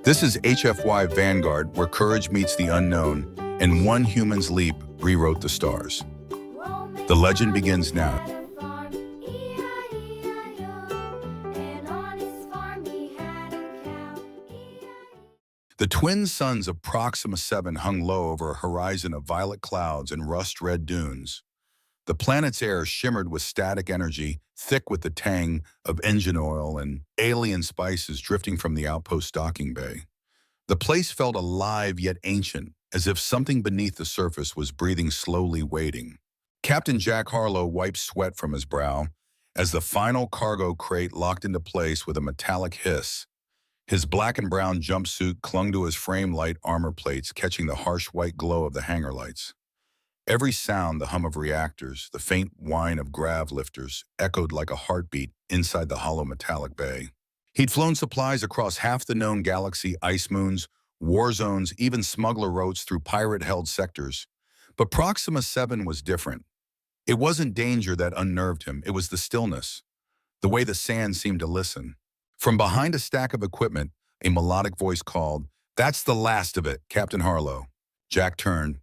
This is HFY Vanguard, where courage meets the unknown, and one human's leap rewrote the stars. The legend begins now. The twin suns of Proxima 7 hung low over a horizon of violet clouds and rust-red dunes. The planet's air shimmered with static energy, thick with the tang of engine oil and alien spices drifting from the outpost docking bay. The place felt alive yet ancient, as if something beneath the surface was breathing slowly, waiting. Captain Jack Harlow wiped sweat from his brow as the final cargo crate locked into place with a metallic hiss. His black and brown jumpsuit clung to his frame-light armor plates, catching the harsh white glow of the hangar lights. Every sound, the hum of reactors, the faint whine of grav lifters, echoed like a heartbeat inside the hollow metallic bay. He'd flown supplies across half the known galaxy, ice moons, war zones, even smuggler routes through pirate-held sectors. But Proxima 7 was different. It wasn't danger that unnerved him, it was the stillness, the way the sand seemed to listen. From behind a stack of equipment, a melodic voice called, "That's the last of it, Captain Harlow." Jack turned.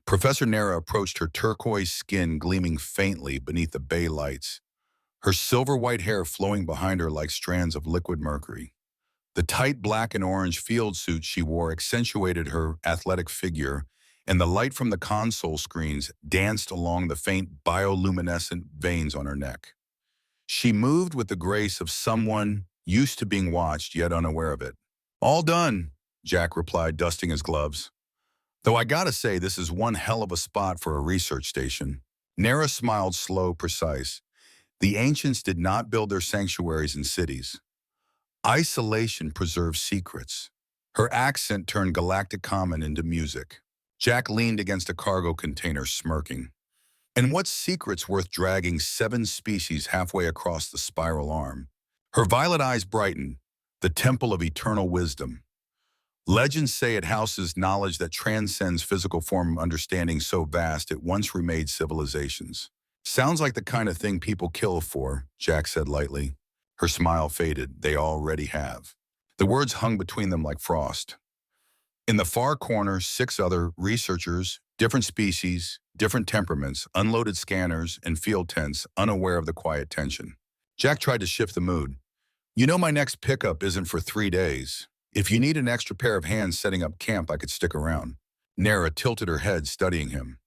Professor Nera approached, her turquoise skin gleaming faintly beneath the bay lights, her silver-white hair flowing behind her like strands of liquid mercury. The tight black and orange field suit she wore accentuated her athletic figure, and the light from the console screens danced along the faint bioluminescent veins on her neck. She moved with the grace of someone used to being watched, yet unaware of it. "All done," Jack replied, dusting his gloves. "Though I gotta say, this is one hell of a spot for a research station." Nera smiled, slow, precise. The ancients did not build their sanctuaries in cities. Isolation preserves secrets. Her accent turned galactic common into music. Jack leaned against a cargo container, smirking. And what secret's worth dragging 7 species halfway across the spiral arm? Her violet eyes brightened, the temple of eternal wisdom. Legends say it houses knowledge that transcends physical form, understanding so vast it once remade civilizations. "Sounds like the kind of thing people kill for," Jack said lightly. Her smile faded. "They already have." The words hung between them like frost. In the far corner, 6 other researchers, different species, different temperaments, unloaded scanners and field tents, unaware of the quiet tension. Jack tried to shift the mood. "You know my next pickup isn't for 3 days. If you need an extra pair of hands setting up camp, I could stick around." Nera tilted her head, studying him.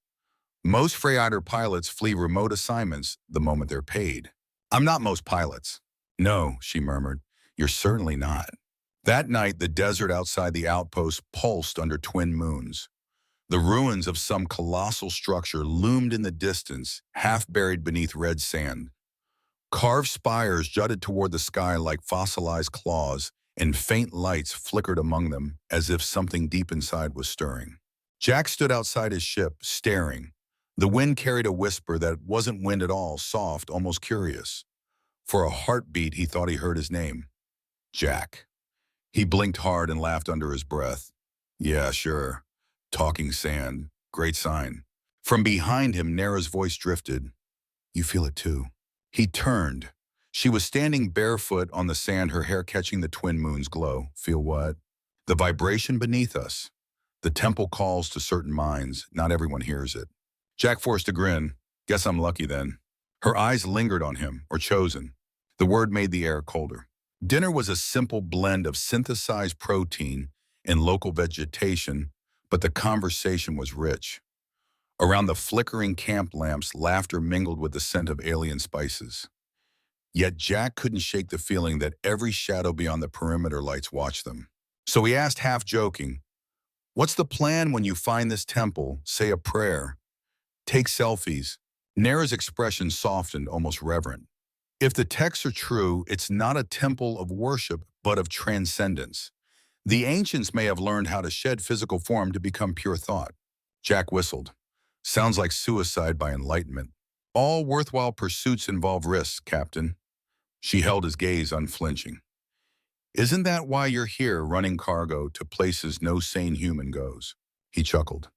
"Most Freyrider pilots flee remote assignments the moment they're paid." "I'm not most pilots." "No," she murmured. "You're certainly not." That night, the desert outside the outpost pulsed under twin moons. The ruins of some colossal structure loomed in the distance, half buried beneath red sand. Carved spires jutted toward the sky like fossilized claws, and faint lights flickered among them as if something deep inside was stirring. Jack stood outside his ship, staring. The wind carried a whisper that wasn't wind at all, soft, almost curious. For a heartbeat, he thought he heard his name. Jack. He blinked hard and laughed under his breath. "Yeah, sure. Talking sand. Great sign." From behind him, Nera's voice drifted. "You feel it too." He turned. She was standing barefoot on the sand, her hair catching the twin moon's glow. "Feel what?" "The vibration beneath us. The temple calls to certain minds. Not everyone hears it." Jack forced a grin. "Guess I'm lucky then." Her eyes lingered on him, or chosen. The word made the air colder. Dinner was a simple blend of synthesized protein and local vegetation, but the conversation was rich. Around the flickering camp lamps, laughter mingled with the scent of alien spices. Yet Jack couldn't shake the feeling that every shadow beyond the perimeter lights watched them. So he asked, half joking, "What's the plan when you find this temple? Say a prayer. Take selfies." Nera's expression softened, almost reverent. "If the texts are true, it's not a temple of worship, but of transcendence. The ancients may have learned how to shed physical form to become pure thought." Jack whistled. "Sounds like suicide by enlightenment." "All worthwhile pursuits involve risks, Captain." She held his gaze, unflinching. "Isn't that why you're here, running cargo to places no sane human goes?" He chuckled.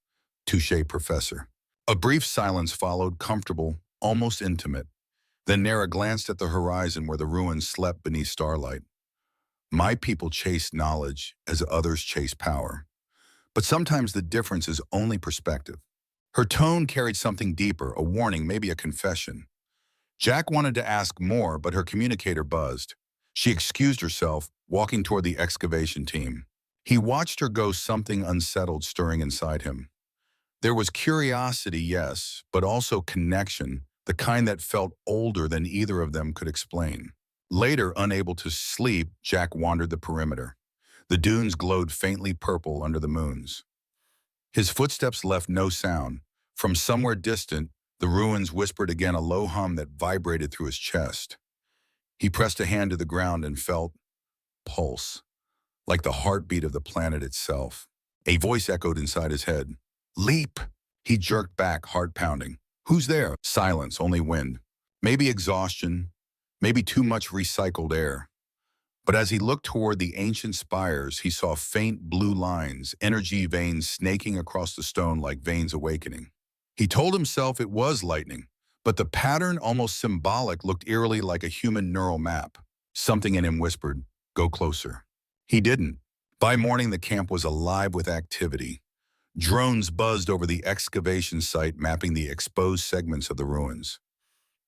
"Touché, Professor." A brief silence followed, comfortable, almost intimate. Then Nera glanced at the horizon where the ruins slept beneath starlight. My people chase knowledge as others chase power. But sometimes the difference is only perspective. Her tone carried something deeper, a warning, maybe a confession. Jack wanted to ask more, but her communicator buzzed. She excused herself, walking toward the excavation team. He watched her go, something unsettled stirring inside him. There was curiosity, yes, but also connection, the kind that felt older than either of them could explain. Later, unable to sleep, Jack wandered the perimeter. The dunes glowed faintly purple under the moons. His footsteps left no sound. From somewhere distant, the ruins whispered again, a low hum that vibrated through his chest. He pressed a hand to the ground and felt pulse, like the heartbeat of the planet itself. A voice echoed inside his head. Leap! He jerked back, heart pounding. Who's there? Silence, only wind. Maybe exhaustion, maybe too much recycled air. But as he looked toward the ancient spires, he saw faint blue lines, energy veins snaking across the stone like veins awakening. He told himself it was lightning, but the pattern, almost symbolic, looked eerily like a human neural map. Something in him whispered, go closer. He didn't. By morning, the camp was alive with activity. Drones buzzed over the excavation site, mapping the exposed segments of the ruins.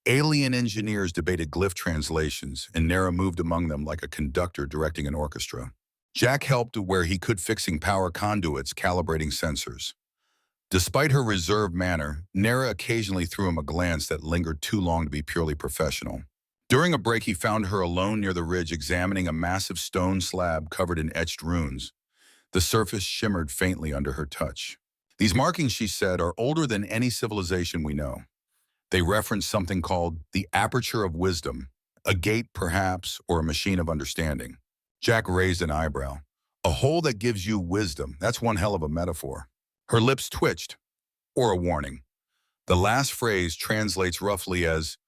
Alien engineers debated glyph translations, and Nara moved among them like a conductor directing an orchestra. Jack helped where he could, fixing power conduits, calibrating sensors. Despite her reserved manner, Nara occasionally threw him a glance that lingered too long to be purely professional. During a break, he found her alone near the ridge, examining a massive stone slab covered in etched runes. The surface shimmered faintly under her touch. These markings, she said, are older than any civilization we know. They reference something called the aperture of wisdom, a gate perhaps, or a machine of understanding. Jack raised an eyebrow. A hole that gives you wisdom, that's one hell of a metaphor. Her lips twitched, or a warning. The last phrase translates roughly as,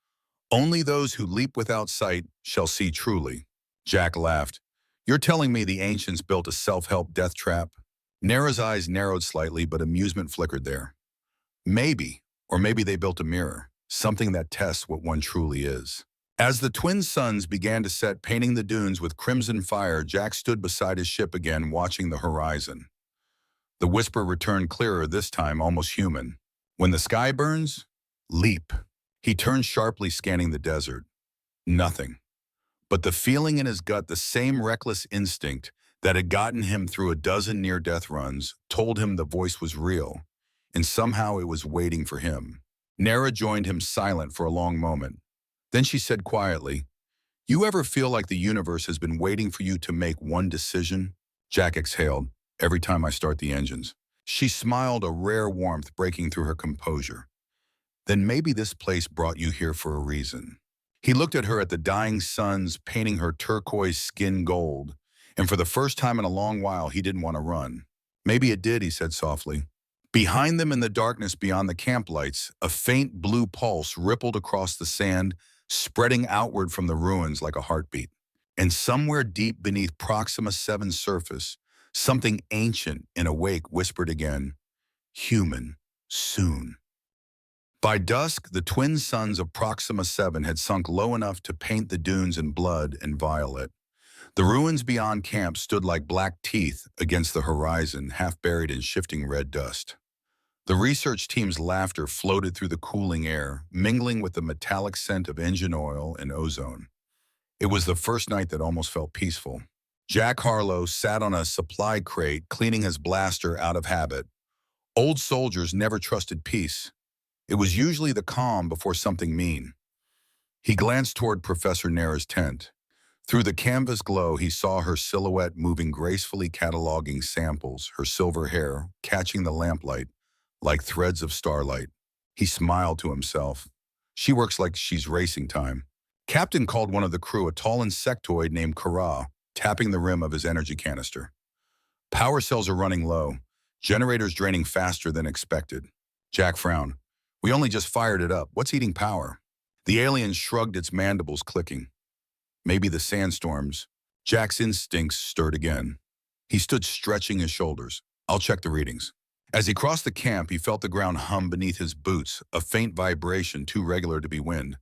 only those who leap without sight shall see truly. Jack laughed. You're telling me the ancients built a self-help death trap? Nara's eyes narrowed slightly, but amusement flickered there. Maybe, or maybe they built a mirror. Something that tests what one truly is. As the twin suns began to set, painting the dunes with crimson fire, Jack stood beside his ship again, watching the horizon. The whisper returned clearer, this time almost human. When the sky burns, leap. He turned sharply, scanning the desert. Nothing. But the feeling in his gut, the same reckless instinct that had gotten him through a dozen near-death runs, told him the voice was real, and somehow it was waiting for him. Nara joined him, silent for a long moment. Then she said quietly, you ever feel like the universe has been waiting for you to make one decision? Jack exhaled. Every time I start the engines. She smiled, a rare warmth breaking through her composure. Then maybe this place brought you here for a reason. He looked at her, at the dying suns painting her turquoise skin gold, and for the first time in a long while, he didn't want to run. Maybe it did, he said softly. Behind them, in the darkness beyond the camp lights, a faint blue pulse rippled across the sand, spreading outward from the ruins like a heartbeat. And somewhere deep beneath Proxima 7's surface, something ancient and awake whispered again, human, soon. By dusk, the twin suns of Proxima 7 had sunk low enough to paint the dunes in blood and violet. The ruins beyond camp stood like black teeth against the horizon, half buried in shifting red dust. The research team's laughter floated through the cooling air, mingling with the metallic scent of engine oil and ozone. It was the first night that almost felt peaceful. Jack Harlow sat on a supply crate, cleaning his blaster out of habit. Old soldiers never trusted peace. It was usually the calm before something mean. He glanced toward Professor Nara's tent. Through the canvas glow, he saw her silhouette moving gracefully, cataloging samples, her silver hair catching the lamplight like threads of starlight. He smiled to himself. She works like she's racing time. Captain called one of the crew, a tall insectoid named Kara, tapping the rim of his energy canister. Power cells are running low. Generators draining faster than expected. Jack frowned. We only just fired it up. What's eating power? The alien shrugged, its mandibles clicking. Maybe the sandstorms. Jack's instincts stirred again. He stood stretching his shoulders. I'll check the readings. As he crossed the camp, he felt the ground hum beneath his boots, a faint vibration too regular to be wind.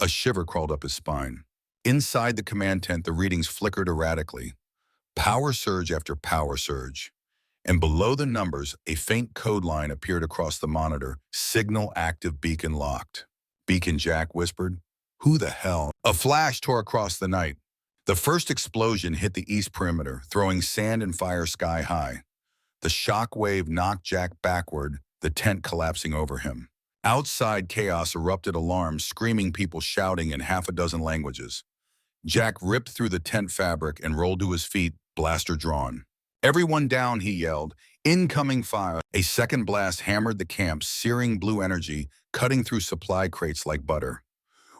A shiver crawled up his spine. Inside the command tent, the readings flickered erratically. Power surge after power surge. And below the numbers, a faint code line appeared across the monitor. Signal active, beacon locked. Beacon, Jack whispered. Who the hell? A flash tore across the night. The first explosion hit the east perimeter, throwing sand and fire sky high. The shock wave knocked Jack backward, the tent collapsing over him. Outside, chaos erupted, alarms, screaming, people shouting in half a dozen languages. Jack ripped through the tent fabric and rolled to his feet, blaster drawn. Everyone down, he yelled. Incoming fire. A second blast hammered the camp, searing blue energy, cutting through supply crates like butter.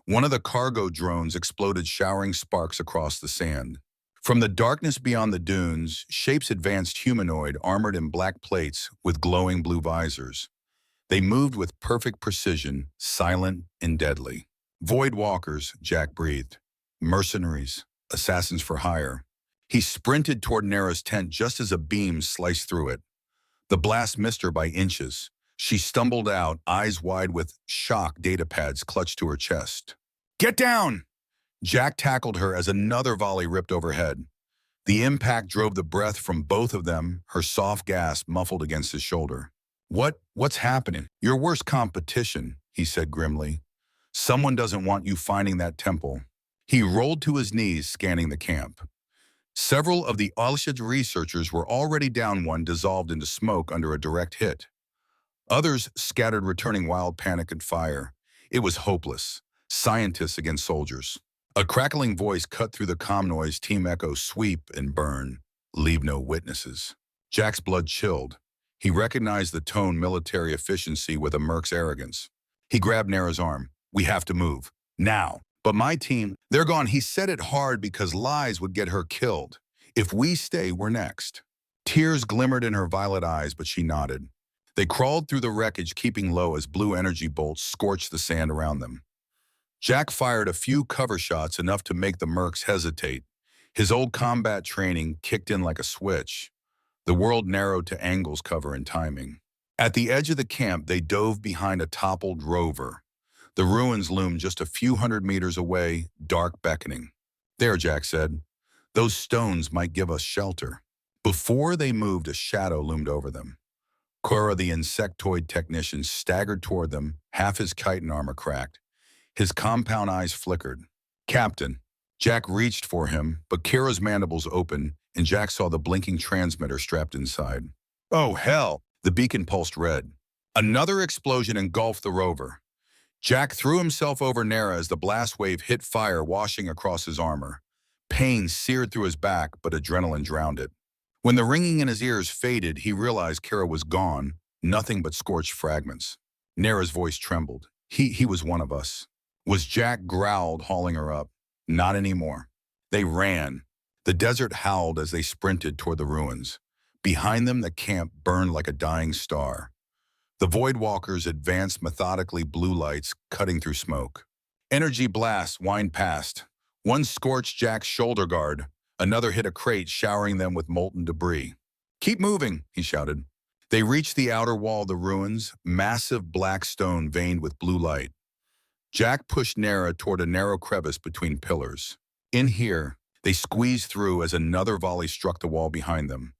One of the cargo drones exploded, showering sparks across the sand. From the darkness beyond the dunes, shapes advanced, humanoid, armored in black plates with glowing blue visors. They moved with perfect precision, silent and deadly. Void walkers, Jack breathed. Mercenaries, assassins for hire. He sprinted toward Nara's tent just as a beam sliced through it. The blast missed her by inches. She stumbled out, eyes wide with shock, data pads clutched to her chest. Get down! Jack tackled her as another volley ripped overhead. The impact drove the breath from both of them, her soft gasp muffled against his shoulder. What's happening? Your worst competition, he said grimly. Someone doesn't want you finding that temple. He rolled to his knees, scanning the camp. Several of the Alshid researchers were already down, one dissolved into smoke under a direct hit. Others scattered, returning wild panic and fire. It was hopeless. Scientists against soldiers. A crackling voice cut through the calm noise. Team Echo, sweep and burn. Leave no witnesses. Jack's blood chilled. He recognized the tone, military efficiency with a merc's arrogance. He grabbed Nara's arm. We have to move. Now. But my team, they're gone. He said it hard because lies would get her killed. If we stay, we're next. Tears glimmered in her violet eyes, but she nodded. They crawled through the wreckage, keeping low as blue energy bolts scorched the sand around them. Jack fired a few cover shots, enough to make the mercs hesitate. His old combat training kicked in like a switch. The world narrowed to angles, cover, and timing. At the edge of the camp, they dove behind a toppled rover. The ruins loomed just a few hundred meters away, dark, beckoning. There, Jack said. Those stones might give us shelter. Before they moved, a shadow loomed over them. Cora, the insectoid technician, staggered toward them, half his chitin armor cracked. His compound eyes flickered. Captain. Jack reached for him, but Kira's mandibles opened, and Jack saw the blinking transmitter strapped inside. Oh, hell! The beacon pulsed red. Another explosion engulfed the rover. Jack threw himself over Nara as the blast wave hit fire, washing across his armor. Pain seared through his back, but adrenaline drowned it. When the ringing in his ears faded, he realized Kira was gone, nothing but scorched fragments. Nara's voice trembled. He was one of us. Was Jack growled, hauling her up. Not anymore. They ran. The desert howled as they sprinted toward the ruins. Behind them, the camp burned like a dying star. The Void Walkers advanced methodically, blue lights cutting through smoke. Energy blasts whined past. One scorched Jack's shoulder guard. Another hit a crate, showering them with molten debris. Keep moving, he shouted. They reached the outer wall of the ruins, massive black stone veined with blue light. Jack pushed Nara toward a narrow crevice between pillars. In here, they squeezed through as another volley struck the wall behind them.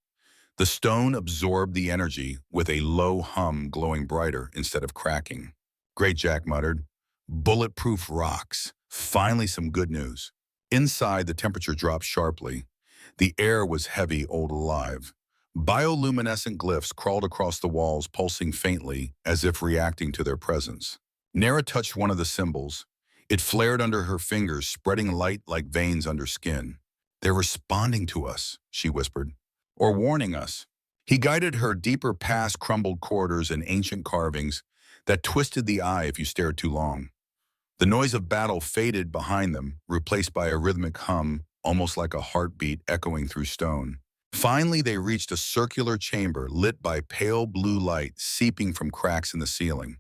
The stone absorbed the energy, with a low hum glowing brighter instead of cracking. Great, Jack muttered. Bulletproof rocks. Finally some good news. Inside, the temperature dropped sharply. The air was heavy, old, alive. Bioluminescent glyphs crawled across the walls, pulsing faintly, as if reacting to their presence. Nara touched one of the symbols. It flared under her fingers, spreading light like veins under skin. They're responding to us, she whispered. Or warning us. He guided her deeper past crumbled corridors and ancient carvings that twisted the eye if you stared too long. The noise of battle faded behind them, replaced by a rhythmic hum, almost like a heartbeat echoing through stone. Finally, they reached a circular chamber lit by pale blue light seeping from cracks in the ceiling.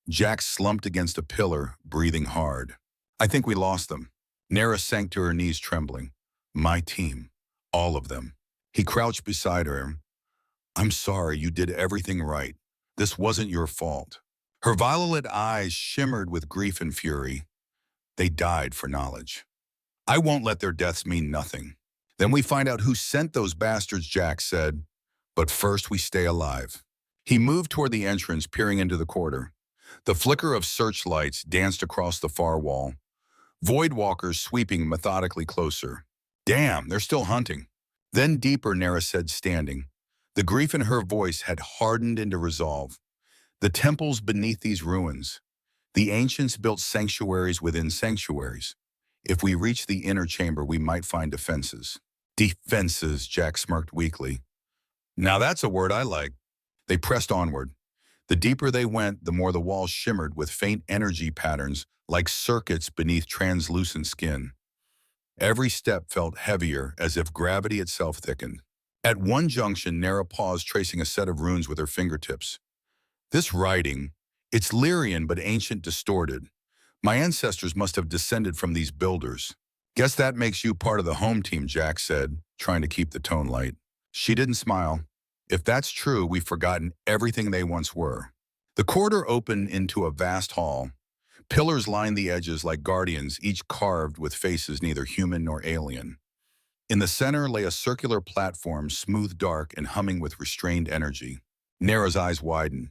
Jack slumped against a pillar, breathing hard. I think we lost them. Nara sank to her knees, trembling. My team. All of them. He crouched beside her. I'm sorry, you did everything right. This wasn't your fault. Her violet eyes shimmered with grief and fury. They died for knowledge. I won't let their deaths mean nothing. Then we find out who sent those bastards, Jack said. But first we stay alive. He moved toward the entrance, peering into the corridor. The flicker of searchlights danced across the far wall, void walkers sweeping methodically closer. Damn, they're still hunting. Then deeper, Nera said, standing. The grief in her voice had hardened into resolve. The temples beneath these ruins. The ancients built sanctuaries within sanctuaries. If we reach the inner chamber, we might find defenses. Defenses, Jack smirked weakly. Now that's a word I like. They pressed onward. The deeper they went, the more the walls shimmered with faint energy patterns like circuits beneath translucent skin. Every step felt heavier, as if gravity itself thickened. At one junction, Nera paused, tracing a set of runes with her fingertips. This writing, it's Lyrian but ancient, distorted. My ancestors must have descended from these builders. Guess that makes you part of the home team, Jack said, trying to keep the tone light. She didn't smile. If that's true, we've forgotten everything they once were. The corridor opened into a vast hall. Pillars lined the edges like guardians, each carved with faces neither human nor alien. In the center lay a circular platform, smooth, dark, and humming with restrained energy. Nera's eyes widened.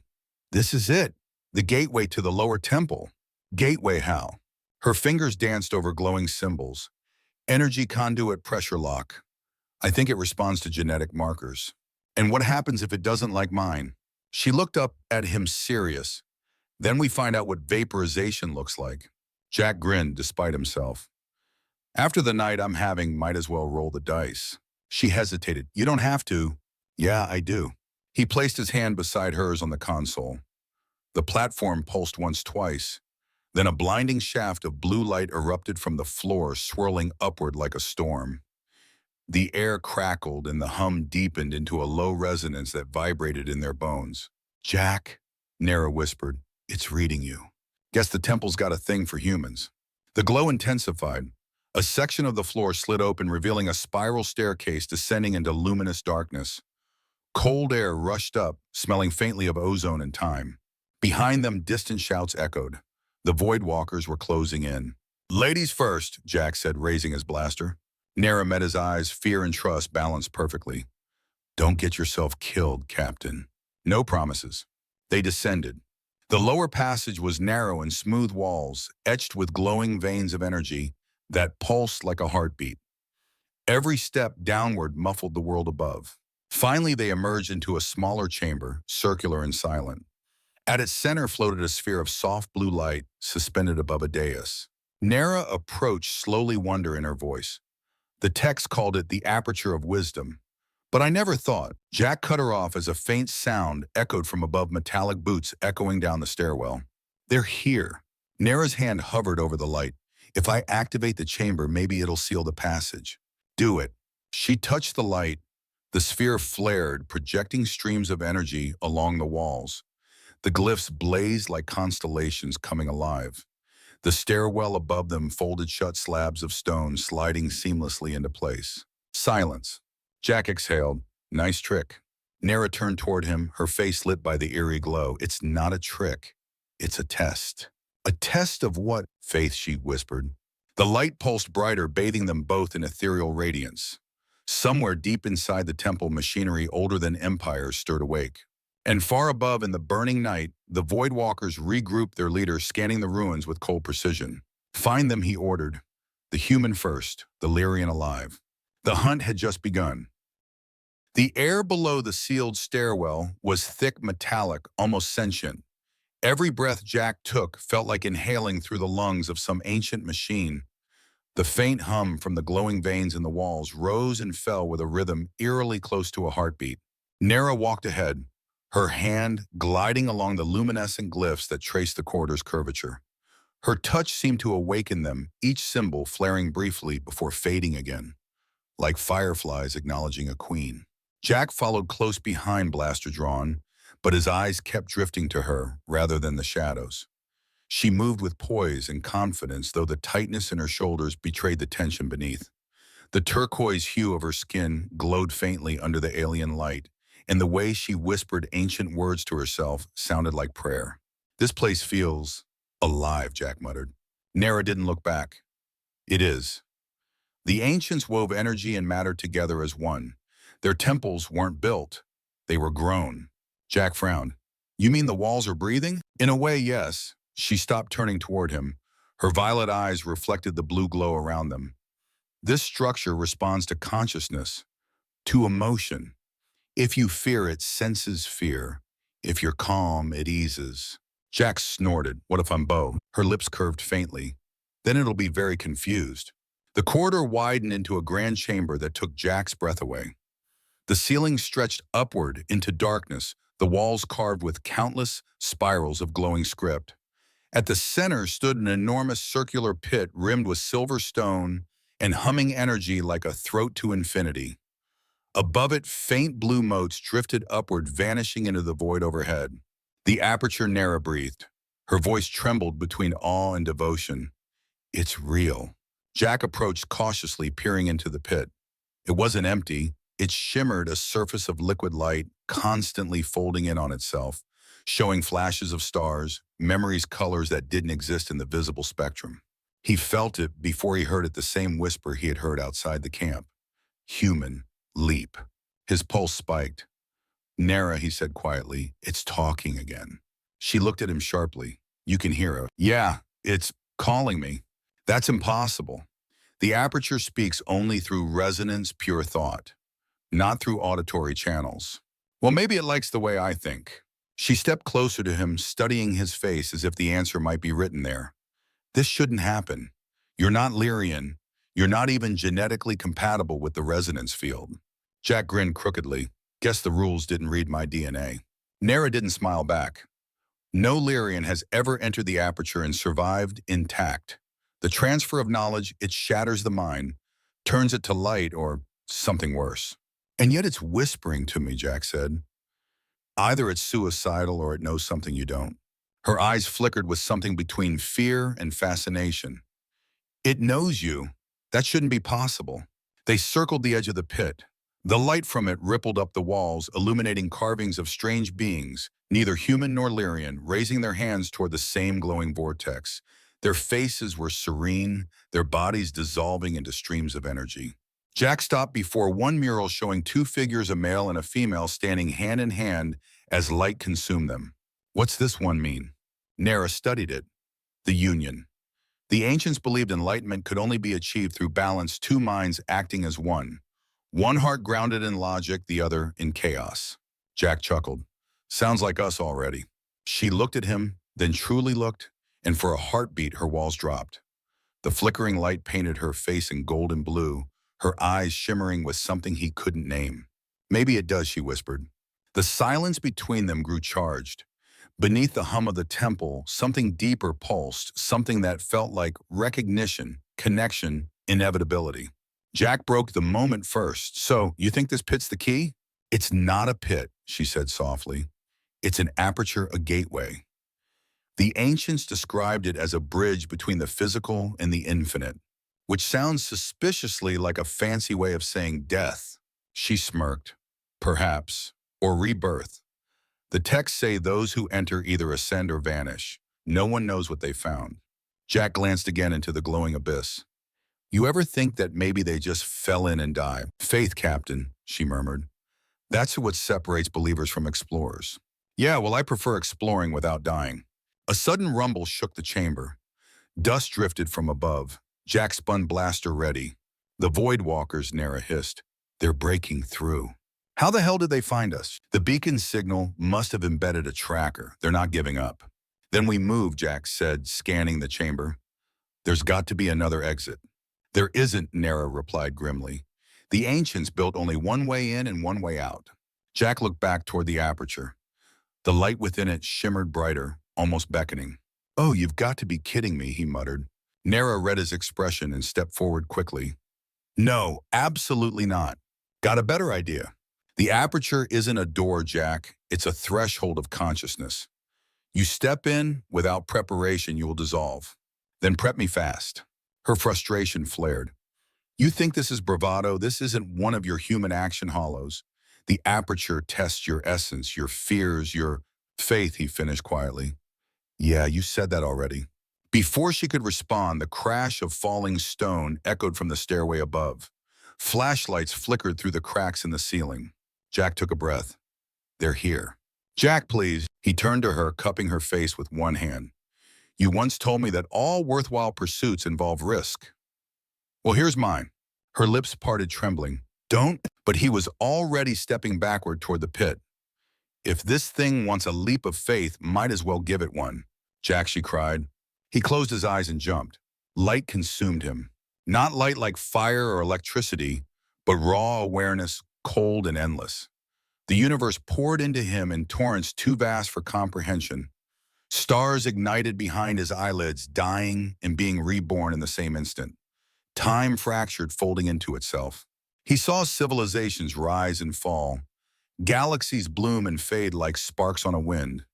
This is it. The gateway to the lower temple. Gateway how? Her fingers danced over glowing symbols. Energy conduit, pressure lock. I think it responds to genetic markers. And what happens if it doesn't, like mine? She looked up at him, serious. Then we find out what vaporization looks like. Jack grinned despite himself. After the night I'm having, might as well roll the dice. She hesitated. You don't have to. Yeah, I do. He placed his hand beside hers on the console. The platform pulsed once, twice. Then a blinding shaft of blue light erupted from the floor, swirling upward like a storm. The air crackled and the hum deepened into a low resonance that vibrated in their bones. Jack, Nera whispered, it's reading you. Guess the temple's got a thing for humans. The glow intensified. A section of the floor slid open, revealing a spiral staircase descending into luminous darkness. Cold air rushed up, smelling faintly of ozone and time. Behind them, distant shouts echoed. The void walkers were closing in. Ladies first, Jack said, raising his blaster. Nera met his eyes, fear and trust balanced perfectly. Don't get yourself killed, Captain. No promises. They descended. The lower passage was narrow and smooth walls, etched with glowing veins of energy that pulsed like a heartbeat. Every step downward muffled the world above. Finally, they emerged into a smaller chamber, circular and silent. At its center floated a sphere of soft blue light, suspended above a dais. Nera approached, slowly, wonder in her voice. The text called it the aperture of wisdom. But I never thought. Jack cut her off as a faint sound echoed from above, metallic boots echoing down the stairwell. They're here. Nera's hand hovered over the light. If I activate the chamber, maybe it'll seal the passage. Do it. She touched the light. The sphere flared, projecting streams of energy along the walls. The glyphs blazed like constellations coming alive. The stairwell above them folded shut, slabs of stone sliding seamlessly into place. Silence. Jack exhaled. Nice trick. Nera turned toward him, her face lit by the eerie glow. It's not a trick. It's a test. A test of what? Faith, she whispered. The light pulsed brighter, bathing them both in ethereal radiance. Somewhere deep inside the temple, machinery older than empires stirred awake. And far above in the burning night, the void walkers regrouped, their leader scanning the ruins with cold precision. Find them, he ordered. The human first, the Lyrian alive. The hunt had just begun. The air below the sealed stairwell was thick, metallic, almost sentient. Every breath Jack took felt like inhaling through the lungs of some ancient machine. The faint hum from the glowing veins in the walls rose and fell with a rhythm eerily close to a heartbeat. Nera walked ahead, her hand gliding along the luminescent glyphs that traced the corridor's curvature. Her touch seemed to awaken them, each symbol flaring briefly before fading again, like fireflies acknowledging a queen. Jack followed close behind, blaster drawn, but his eyes kept drifting to her rather than the shadows. She moved with poise and confidence, though the tightness in her shoulders betrayed the tension beneath. The turquoise hue of her skin glowed faintly under the alien light, and the way she whispered ancient words to herself sounded like prayer. This place feels alive, Jack muttered. Nera didn't look back. It is. The ancients wove energy and matter together as one. Their temples weren't built, they were grown. Jack frowned. You mean the walls are breathing? In a way, yes. She stopped turning toward him. Her violet eyes reflected the blue glow around them. This structure responds to consciousness, to emotion. If you fear, it senses fear. If you're calm, it eases. Jack snorted. What if I'm Bo? Her lips curved faintly. Then it'll be very confused. The corridor widened into a grand chamber that took Jack's breath away. The ceiling stretched upward into darkness, the walls carved with countless spirals of glowing script. At the center stood an enormous circular pit rimmed with silver stone and humming energy like a throat to infinity. Above it, faint blue motes drifted upward, vanishing into the void overhead. The aperture Nara breathed. Her voice trembled between awe and devotion. It's real. Jack approached cautiously, peering into the pit. It wasn't empty. It shimmered, a surface of liquid light, constantly folding in on itself, showing flashes of stars, memories, colors that didn't exist in the visible spectrum. He felt it before he heard it, the same whisper he had heard outside the camp. Human. Leap. His pulse spiked. Nara, he said quietly, it's talking again. She looked at him sharply. You can hear it. Yeah, it's calling me. That's impossible. The aperture speaks only through resonance, pure thought, not through auditory channels. Well, maybe it likes the way I think. She stepped closer to him, studying his face as if the answer might be written there. This shouldn't happen. You're not Lyrian. You're not even genetically compatible with the resonance field. Jack grinned crookedly. Guess the rules didn't read my DNA. Nara didn't smile back. No Lyrian has ever entered the aperture and survived intact. The transfer of knowledge, it shatters the mind, turns it to light or something worse. And yet it's whispering to me, Jack said. Either it's suicidal or it knows something you don't. Her eyes flickered with something between fear and fascination. It knows you. That shouldn't be possible. They circled the edge of the pit. The light from it rippled up the walls, illuminating carvings of strange beings, neither human nor Lyrian, raising their hands toward the same glowing vortex. Their faces were serene, their bodies dissolving into streams of energy. Jack stopped before one mural showing two figures, a male and a female, standing hand in hand as light consumed them. What's this one mean? Nara studied it. The union. The ancients believed enlightenment could only be achieved through balance, two minds acting as one. One heart grounded in logic, the other in chaos. Jack chuckled. Sounds like us already. She looked at him, then truly looked, and for a heartbeat her walls dropped. The flickering light painted her face in gold and blue, her eyes shimmering with something he couldn't name. Maybe it does, she whispered. The silence between them grew charged. Beneath the hum of the temple, something deeper pulsed, something that felt like recognition, connection, inevitability. Jack broke the moment first. So, you think this pit's the key? It's not a pit, she said softly. It's an aperture, a gateway. The ancients described it as a bridge between the physical and the infinite, which sounds suspiciously like a fancy way of saying death. She smirked. Perhaps. Or rebirth. The texts say those who enter either ascend or vanish. No one knows what they found. Jack glanced again into the glowing abyss. You ever think that maybe they just fell in and died? Faith, Captain, she murmured. That's what separates believers from explorers. Yeah, well, I prefer exploring without dying. A sudden rumble shook the chamber. Dust drifted from above. Jack spun blaster ready. The Void Walkers, Nara hissed. They're breaking through. How the hell did they find us? The beacon signal must have embedded a tracker. They're not giving up. Then we move, Jack said, scanning the chamber. There's got to be another exit. There isn't, Nara replied grimly. The ancients built only one way in and one way out. Jack looked back toward the aperture. The light within it shimmered brighter, almost beckoning. Oh, you've got to be kidding me, he muttered. Nara read his expression and stepped forward quickly. No, absolutely not. Got a better idea. The aperture isn't a door, Jack. It's a threshold of consciousness. You step in, without preparation, you will dissolve. Then prep me fast. Her frustration flared. You think this is bravado? This isn't one of your human action hollows. The aperture tests your essence, your fears, your faith, he finished quietly. Yeah, you said that already. Before she could respond, the crash of falling stone echoed from the stairway above. Flashlights flickered through the cracks in the ceiling. Jack took a breath. They're here. Jack, please. He turned to her, cupping her face with one hand. You once told me that all worthwhile pursuits involve risk. Well, here's mine. Her lips parted, trembling. Don't. But he was already stepping backward toward the pit. If this thing wants a leap of faith, might as well give it one. Jack, she cried. He closed his eyes and jumped. Light consumed him. Not light like fire or electricity, but raw awareness, cold and endless. The universe poured into him in torrents too vast for comprehension. Stars ignited behind his eyelids, dying and being reborn in the same instant. Time fractured, folding into itself. He saw civilizations rise and fall, galaxies bloom and fade like sparks on a wind.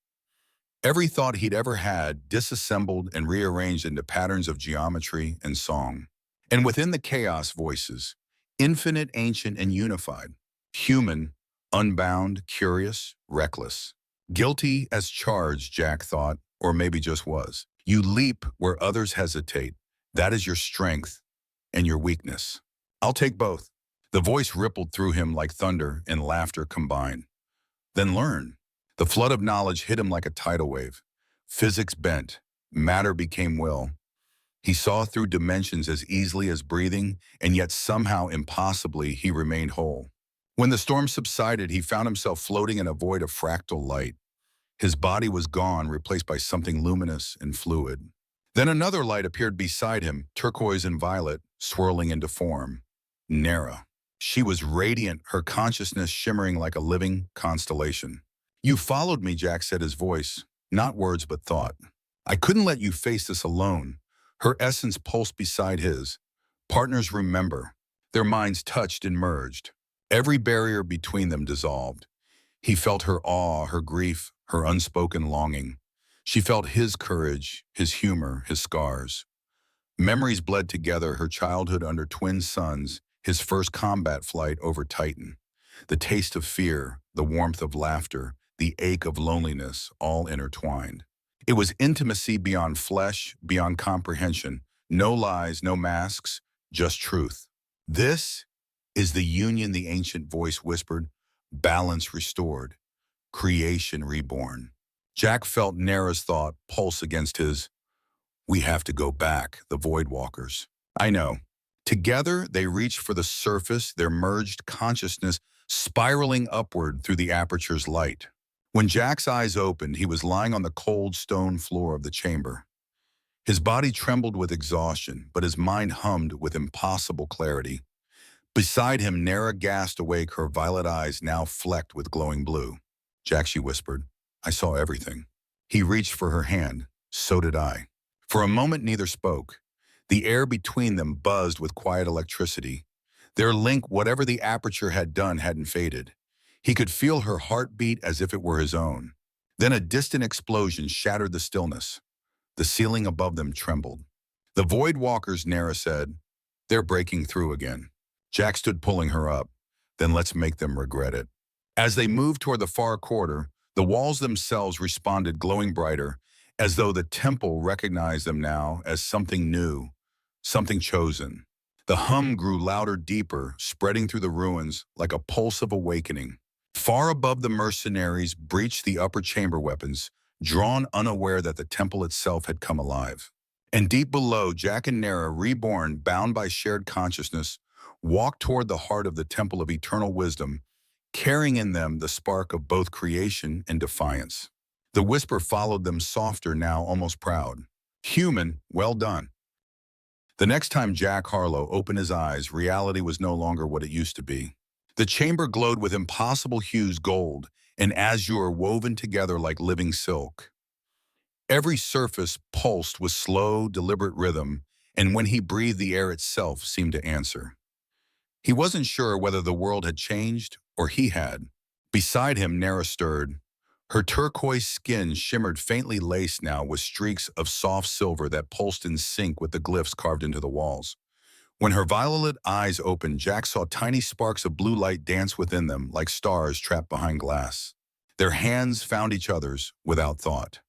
Every thought he'd ever had disassembled and rearranged into patterns of geometry and song. And within the chaos, voices, infinite, ancient, and unified. Human, unbound, curious, reckless. Guilty as charged, Jack thought, or maybe just was. You leap where others hesitate. That is your strength and your weakness. I'll take both. The voice rippled through him like thunder and laughter combined. Then learn. The flood of knowledge hit him like a tidal wave. Physics bent. Matter became will. He saw through dimensions as easily as breathing, and yet somehow impossibly he remained whole. When the storm subsided, he found himself floating in a void of fractal light. His body was gone, replaced by something luminous and fluid. Then another light appeared beside him, turquoise and violet, swirling into form. Nera. She was radiant, her consciousness shimmering like a living constellation. You followed me, Jack said, his voice, not words but thought. I couldn't let you face this alone. Her essence pulsed beside his. Partners remember. Their minds touched and merged. Every barrier between them dissolved. He felt her awe, her grief, her unspoken longing. She felt his courage, his humor, his scars. Memories bled together, her childhood under twin suns, his first combat flight over Titan. The taste of fear, the warmth of laughter, the ache of loneliness, all intertwined. It was intimacy beyond flesh, beyond comprehension. No lies, no masks, just truth. This is the union, the ancient voice whispered, balance restored, creation reborn. Jack felt Nera's thought pulse against his. We have to go back, the Void Walkers. I know. Together, they reached for the surface, their merged consciousness spiraling upward through the aperture's light. When Jack's eyes opened, he was lying on the cold stone floor of the chamber. His body trembled with exhaustion, but his mind hummed with impossible clarity. Beside him, Nera gasped awake, her violet eyes now flecked with glowing blue. Jack, she whispered, I saw everything. He reached for her hand. So did I. For a moment, neither spoke. The air between them buzzed with quiet electricity. Their link, whatever the aperture had done, hadn't faded. He could feel her heartbeat as if it were his own. Then a distant explosion shattered the stillness. The ceiling above them trembled. The Void Walkers, Nera said, they're breaking through again. Jack stood pulling her up. Then let's make them regret it. As they moved toward the far quarter, the walls themselves responded, glowing brighter, as though the temple recognized them now as something new, something chosen. The hum grew louder, deeper, spreading through the ruins like a pulse of awakening. Far above, the mercenaries breached the upper chamber weapons, drawn unaware that the temple itself had come alive. And deep below, Jack and Nera, reborn, bound by shared consciousness, walked toward the heart of the temple of eternal wisdom, carrying in them the spark of both creation and defiance. The whisper followed them, softer now, almost proud. Human, well done. The next time Jack Harlow opened his eyes, reality was no longer what it used to be. The chamber glowed with impossible hues, gold and azure woven together like living silk. Every surface pulsed with slow, deliberate rhythm, and when he breathed, the air itself seemed to answer. He wasn't sure whether the world had changed or he had. Beside him, Nera stirred. Her turquoise skin shimmered, faintly laced now with streaks of soft silver that pulsed in sync with the glyphs carved into the walls. When her violet eyes opened, Jack saw tiny sparks of blue light dance within them like stars trapped behind glass. Their hands found each other's without thought.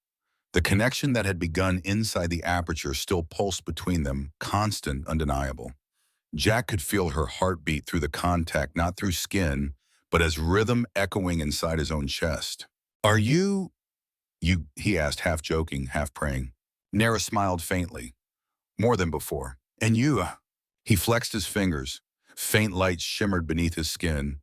The connection that had begun inside the aperture still pulsed between them, constant, undeniable. Jack could feel her heartbeat through the contact, not through skin, but as rhythm echoing inside his own chest. Are you, he asked, half joking, half praying. Nara smiled faintly, more than before. And you? He flexed his fingers. Faint light shimmered beneath his skin.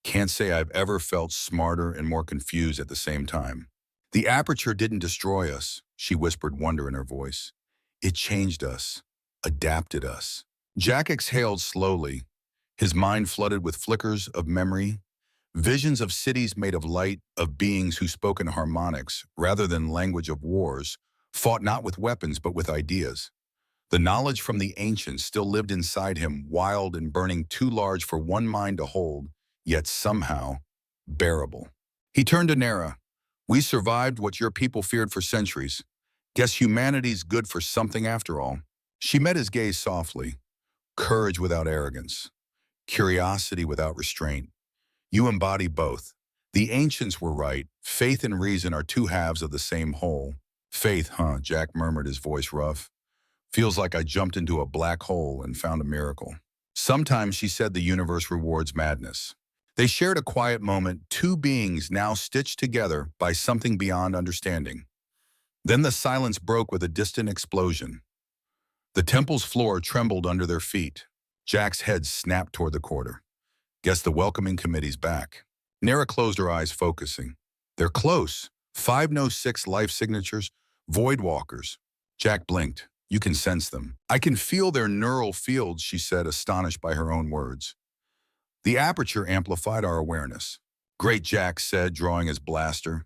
Can't say I've ever felt smarter and more confused at the same time. The aperture didn't destroy us, she whispered, wonder in her voice. It changed us, adapted us. Jack exhaled slowly, his mind flooded with flickers of memory, visions of cities made of light, of beings who spoke in harmonics rather than language of wars, fought not with weapons but with ideas. The knowledge from the ancients still lived inside him, wild and burning, too large for one mind to hold, yet somehow bearable. He turned to Nara. We survived what your people feared for centuries. Guess humanity's good for something after all. She met his gaze softly. Courage without arrogance. Curiosity without restraint. You embody both. The ancients were right. Faith and reason are two halves of the same whole. Faith, huh? Jack murmured, his voice rough. Feels like I jumped into a black hole and found a miracle. Sometimes, she said, the universe rewards madness. They shared a quiet moment, two beings now stitched together by something beyond understanding. Then the silence broke with a distant explosion. The temple's floor trembled under their feet. Jack's head snapped toward the quarter. Guess the welcoming committee's back. Nara closed her eyes, focusing. They're close. 506 life signatures, void walkers. Jack blinked. You can sense them. I can feel their neural fields, she said, astonished by her own words. The aperture amplified our awareness. Great, Jack said, drawing his blaster.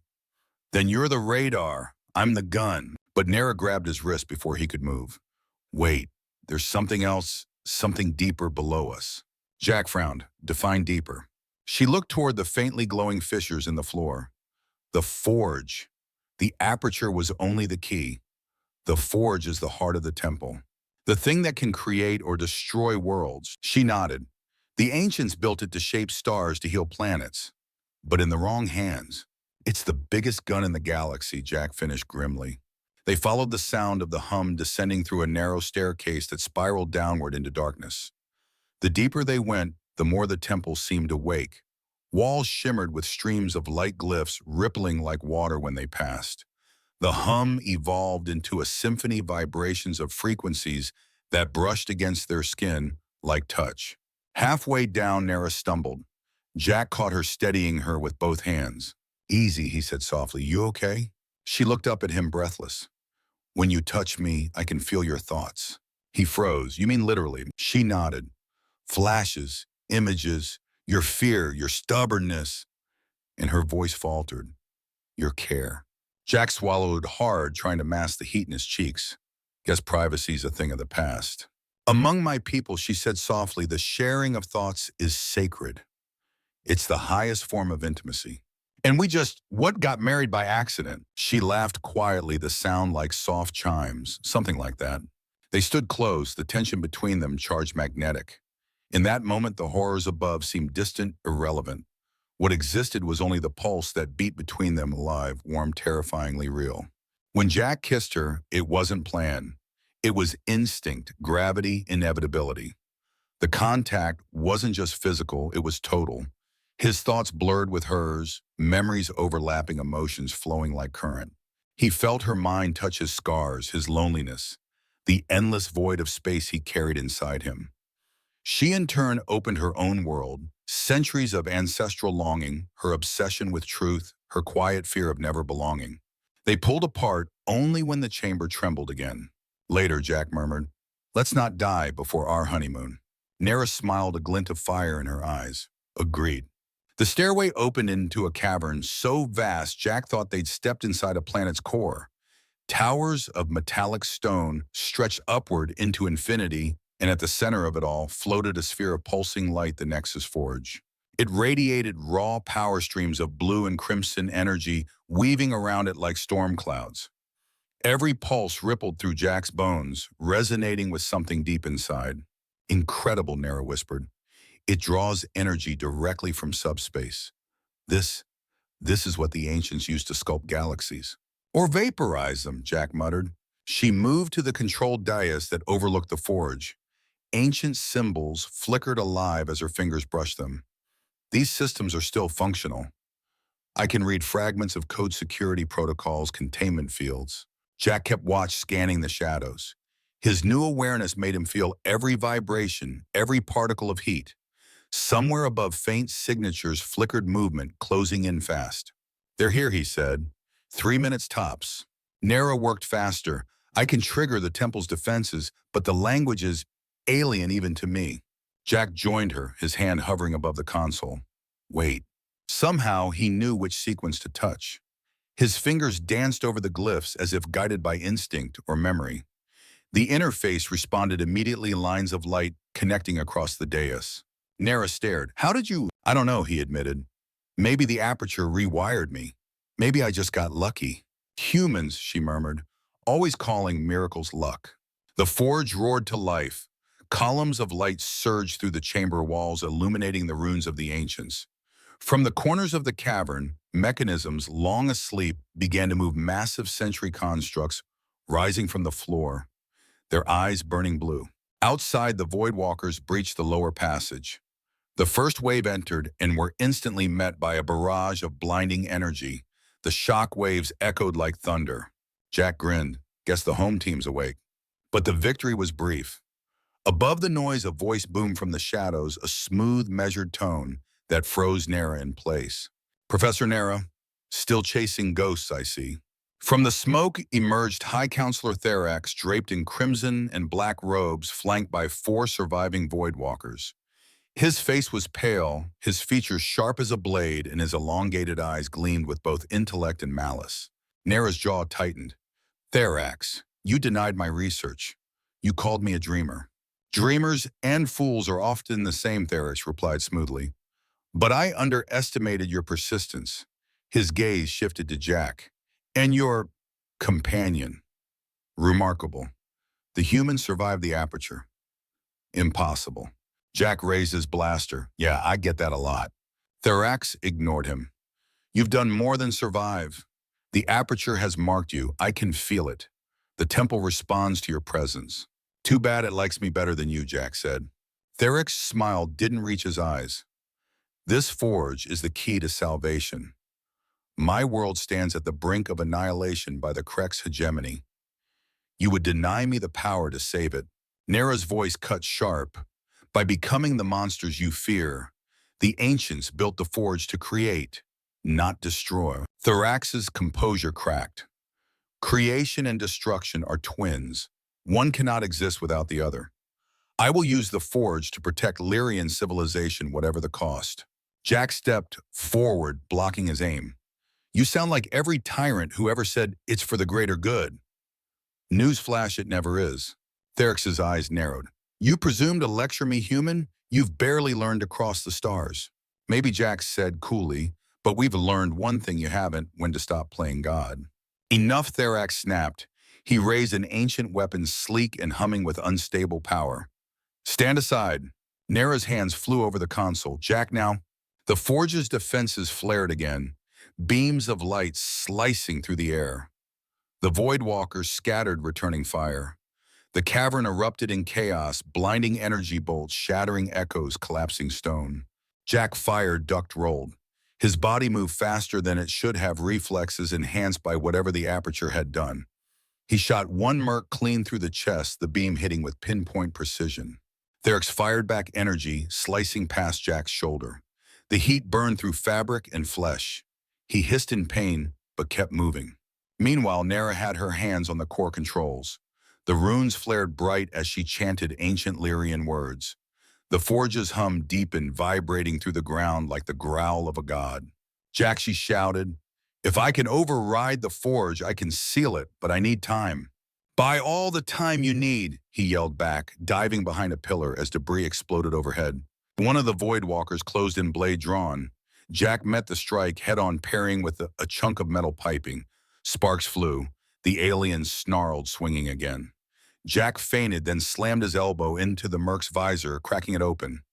Then you're the radar. I'm the gun. But Nara grabbed his wrist before he could move. Wait, there's something else, something deeper below us. Jack frowned. Define deeper. She looked toward the faintly glowing fissures in the floor. The forge. The aperture was only the key. The forge is the heart of the temple. The thing that can create or destroy worlds. She nodded. The ancients built it to shape stars, to heal planets. But in the wrong hands. It's the biggest gun in the galaxy, Jack finished grimly. They followed the sound of the hum descending through a narrow staircase that spiraled downward into darkness. The deeper they went, the more the temple seemed awake. Walls shimmered with streams of light glyphs rippling like water when they passed. The hum evolved into a symphony, vibrations of frequencies that brushed against their skin like touch. Halfway down, Nara stumbled. Jack caught her, steadying her with both hands. Easy, he said softly. You okay? She looked up at him, breathless. When you touch me, I can feel your thoughts. He froze. You mean literally? She nodded. Flashes, images, your fear, your stubbornness. And her voice faltered. Your care. Jack swallowed hard, trying to mask the heat in his cheeks. Guess privacy's a thing of the past. Among my people, she said softly, the sharing of thoughts is sacred. It's the highest form of intimacy. And what got married by accident? She laughed quietly, the sound like soft chimes, something like that. They stood close, the tension between them charged magnetic. In that moment, the horrors above seemed distant, irrelevant. What existed was only the pulse that beat between them, alive, warm, terrifyingly real. When Jack kissed her, it wasn't planned. It was instinct, gravity, inevitability. The contact wasn't just physical, it was total. His thoughts blurred with hers, memories overlapping, emotions flowing like current. He felt her mind touch his scars, his loneliness, the endless void of space he carried inside him. She in turn opened her own world, centuries of ancestral longing, her obsession with truth, her quiet fear of never belonging. They pulled apart only when the chamber trembled again. Later, Jack murmured, let's not die before our honeymoon. Nara smiled, a glint of fire in her eyes. Agreed. The stairway opened into a cavern so vast Jack thought they'd stepped inside a planet's core. Towers of metallic stone stretched upward into infinity, and at the center of it all floated a sphere of pulsing light, the Nexus Forge. It radiated raw power streams of blue and crimson energy, weaving around it like storm clouds. Every pulse rippled through Jack's bones, resonating with something deep inside. Incredible, Nara whispered. It draws energy directly from subspace. This is what the ancients used to sculpt galaxies. Or vaporize them, Jack muttered. She moved to the controlled dais that overlooked the forge. Ancient symbols flickered alive as her fingers brushed them. These systems are still functional. I can read fragments of code security protocols, containment fields. Jack kept watch scanning the shadows. His new awareness made him feel every vibration, every particle of heat. Somewhere above faint signatures flickered movement, closing in fast. They're here, he said. 3 minutes tops. Nara worked faster. I can trigger the temple's defenses, but the language is alien even to me. Jack joined her, his hand hovering above the console. Wait. Somehow he knew which sequence to touch. His fingers danced over the glyphs as if guided by instinct or memory. The interface responded immediately, lines of light connecting across the dais. Nara stared. How did you? I don't know, he admitted. Maybe the aperture rewired me. Maybe I just got lucky. Humans, she murmured, always calling miracles luck. The forge roared to life. Columns of light surged through the chamber walls, illuminating the runes of the ancients. From the corners of the cavern, mechanisms long asleep began to move, massive sentry constructs rising from the floor, their eyes burning blue. Outside, the Voidwalkers breached the lower passage. The first wave entered and were instantly met by a barrage of blinding energy. The shock waves echoed like thunder. Jack grinned. Guess the home team's awake. But the victory was brief. Above the noise, a voice boomed from the shadows, a smooth, measured tone that froze Nara in place. Professor Nara, still chasing ghosts, I see. From the smoke emerged High Counselor Therax, draped in crimson and black robes, flanked by 4 surviving Voidwalkers. His face was pale, his features sharp as a blade, and his elongated eyes gleamed with both intellect and malice. Nara's jaw tightened. Therax, you denied my research. You called me a dreamer. Dreamers and fools are often the same, Therax replied smoothly. But I underestimated your persistence. His gaze shifted to Jack. And your companion. Remarkable. The humans survived the aperture. Impossible. Jack raised his blaster. Yeah, I get that a lot. Therax ignored him. You've done more than survive. The aperture has marked you. I can feel it. The temple responds to your presence. Too bad it likes me better than you, Jack said. Therax's smile didn't reach his eyes. This forge is the key to salvation. My world stands at the brink of annihilation by the Krek's hegemony. You would deny me the power to save it. Nara's voice cut sharp. By becoming the monsters you fear, the ancients built the forge to create, not destroy. Therax's composure cracked. Creation and destruction are twins. One cannot exist without the other. I will use the forge to protect Lyrian civilization, whatever the cost. Jack stepped forward, blocking his aim. You sound like every tyrant who ever said it's for the greater good. Newsflash, it never is. Therax's eyes narrowed. You presume to lecture me, human? You've barely learned to cross the stars. Maybe, Jack said coolly, but we've learned one thing you haven't, when to stop playing God. Enough, Therax snapped. He raised an ancient weapon, sleek and humming with unstable power. Stand aside. Nara's hands flew over the console. Jack now. The forge's defenses flared again, beams of light slicing through the air. The Voidwalkers scattered, returning fire. The cavern erupted in chaos, blinding energy bolts, shattering echoes, collapsing stone. Jack fired, ducked, rolled. His body moved faster than it should have, reflexes enhanced by whatever the aperture had done. He shot one merc clean through the chest, the beam hitting with pinpoint precision. Therax fired back energy, slicing past Jack's shoulder. The heat burned through fabric and flesh. He hissed in pain, but kept moving. Meanwhile, Nara had her hands on the core controls. The runes flared bright as she chanted ancient Lyrian words. The forge's hum deepened, vibrating through the ground like the growl of a god. Jack, she shouted, if I can override the forge, I can seal it, but I need time. Buy all the time you need, he yelled back, diving behind a pillar as debris exploded overhead. One of the Voidwalkers closed in, blade drawn. Jack met the strike head-on, parrying with a chunk of metal piping. Sparks flew. The alien snarled, swinging again. Jack feinted, then slammed his elbow into the merc's visor, cracking it open.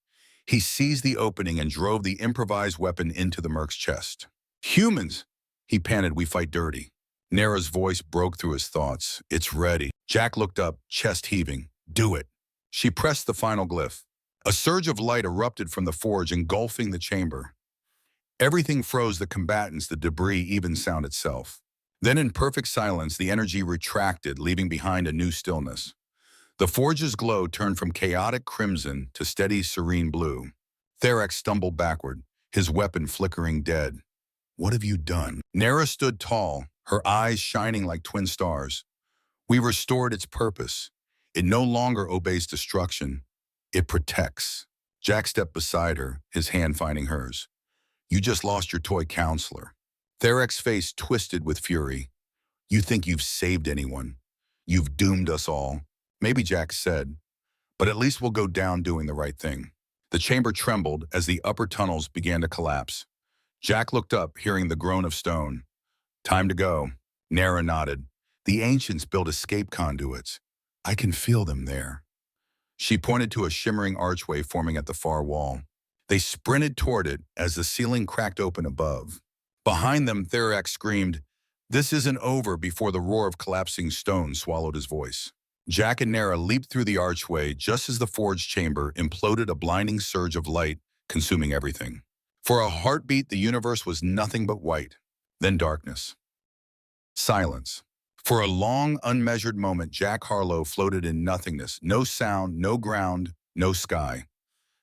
He seized the opening and drove the improvised weapon into the merc's chest. Humans, he panted, we fight dirty. Nara's voice broke through his thoughts. It's ready. Jack looked up, chest heaving. Do it. She pressed the final glyph. A surge of light erupted from the forge, engulfing the chamber. Everything froze, the combatants, the debris, even sound itself. Then in perfect silence, the energy retracted, leaving behind a new stillness. The forge's glow turned from chaotic crimson to steady, serene blue. Therex stumbled backward, his weapon flickering dead. What have you done? Nara stood tall, her eyes shining like twin stars. We restored its purpose. It no longer obeys destruction. It protects. Jack stepped beside her, his hand finding hers. You just lost your toy counselor. Therex's face twisted with fury. You think you've saved anyone. You've doomed us all. Maybe, Jack said, but at least we'll go down doing the right thing. The chamber trembled as the upper tunnels began to collapse. Jack looked up, hearing the groan of stone. Time to go. Nara nodded. The ancients built escape conduits. I can feel them there. She pointed to a shimmering archway forming at the far wall. They sprinted toward it as the ceiling cracked open above. Behind them, Therex screamed, "This isn't over," before the roar of collapsing stone swallowed his voice. Jack and Nara leaped through the archway just as the forge chamber imploded, a blinding surge of light, consuming everything. For a heartbeat, the universe was nothing but white. Then darkness. Silence. For a long, unmeasured moment, Jack Harlow floated in nothingness. No sound, no ground, no sky.